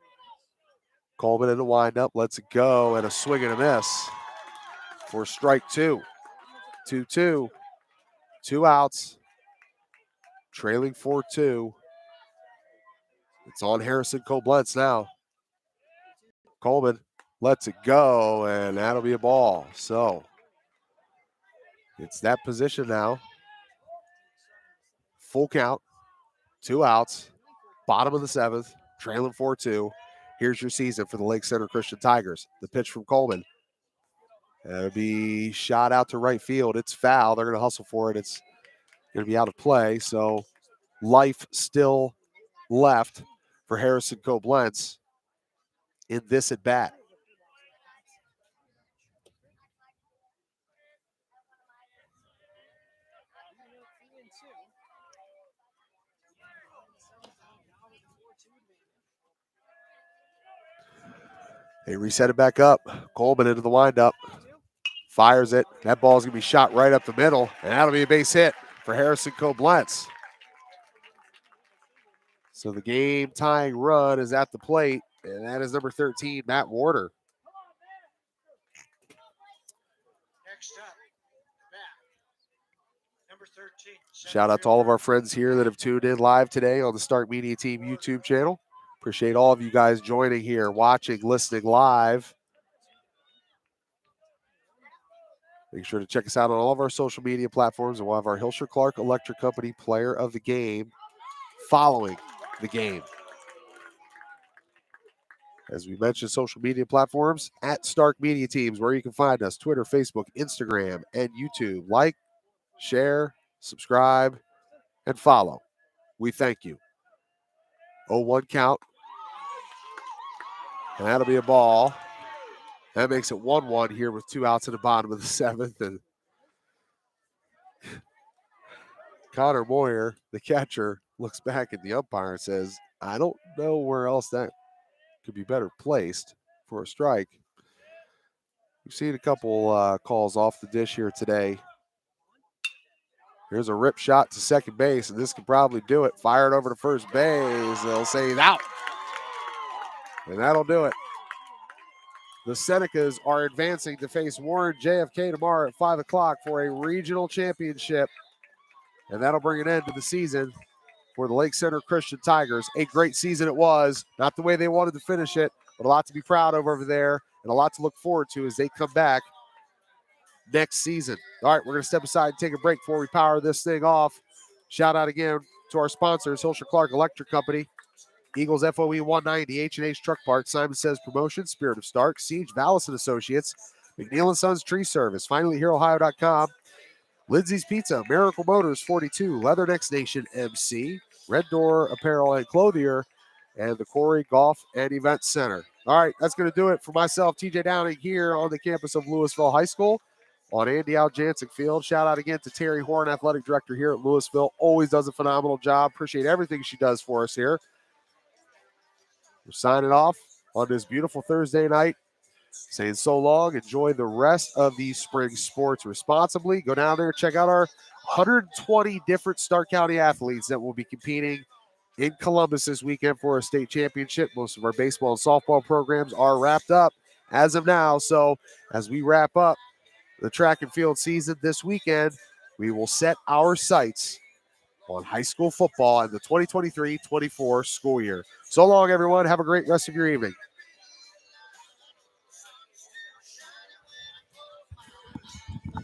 Coleman in the windup, lets it go, and a swing and a miss for strike two. 2-2, 2 outs, trailing 4-2. It's on Harrison Koblenz now. Coleman lets it go, and that'll be a ball. So it's that position now. Full count, 2 outs, bottom of the 7th, trailing 4-2. Here's your season for the Lake Center Christian Tigers. The pitch from Coleman. It'll be shot out to right field. It's foul. They're going to hustle for it. It's going to be out of play. So life still left for Harrison Koblenz in this at bat. They reset it back up. Coleman into the windup. Fires it. That ball's going to be shot right up the middle, and that'll be a base hit for Harrison Koblenz. So the game tying run is at the plate, and that is number 13, Matt Warder. Next up, bat, number 13. Shout out to all of our friends here that have tuned in live today on the Stark Media Team YouTube channel. Appreciate all of you guys joining here, watching, listening live. Make sure to check us out on all of our social media platforms, and we'll have our Hilscher Clark Electric Company Player of the Game following the game. As we mentioned, social media platforms at Stark Media Teams, where you can find us: Twitter, Facebook, Instagram, and YouTube. Like, share, subscribe, and follow. We thank you. 0-1 count. And that'll be a ball. That makes it 1-1 here with 2 outs at the bottom of the 7th. And Connor Moyer, the catcher, looks back at the umpire and says, I don't know where else that could be better placed for a strike. We've seen a couple calls off the dish here today. Here's a rip shot to second base, and this could probably do it. Fired over to first base. They'll say he's out. And that'll do it. The Senecas are advancing to face Warren JFK tomorrow at 5 o'clock for a regional championship. And that'll bring an end to the season for the Lake Center Christian Tigers. A great season it was. Not the way they wanted to finish it, but a lot to be proud of over there and a lot to look forward to as they come back next season. All right, we're going to step aside and take a break before we power this thing off. Shout out again to our sponsors, Hilscher Clark Electric Company, Eagles FOE 190, H&H Truck Park, Simon Says Promotion, Spirit of Stark, Siege Vallis and Associates, McNeil & Sons Tree Service, FinallyHereOhio.com, Lindsay's Pizza, Miracle Motors 42, Leathernecks Nation MC, Red Door Apparel and Clothier, and the Corey Golf and Event Center. All right, that's going to do it for myself, TJ Downing, here on the campus of Louisville High School on Andy Aljancic Field. Shout out again to Terry Horn, Athletic Director here at Louisville. Always does a phenomenal job. Appreciate everything she does for us here. We're signing off on this beautiful Thursday night. Saying so long. Enjoy the rest of these spring sports responsibly. Go down there, check out our 120 different Stark County athletes that will be competing in Columbus this weekend for a state championship. Most of our baseball and softball programs are wrapped up as of now. So as we wrap up the track and field season this weekend, we will set our sights on high school football in the 2023-24 school year. So long, everyone. Have a great rest of your evening.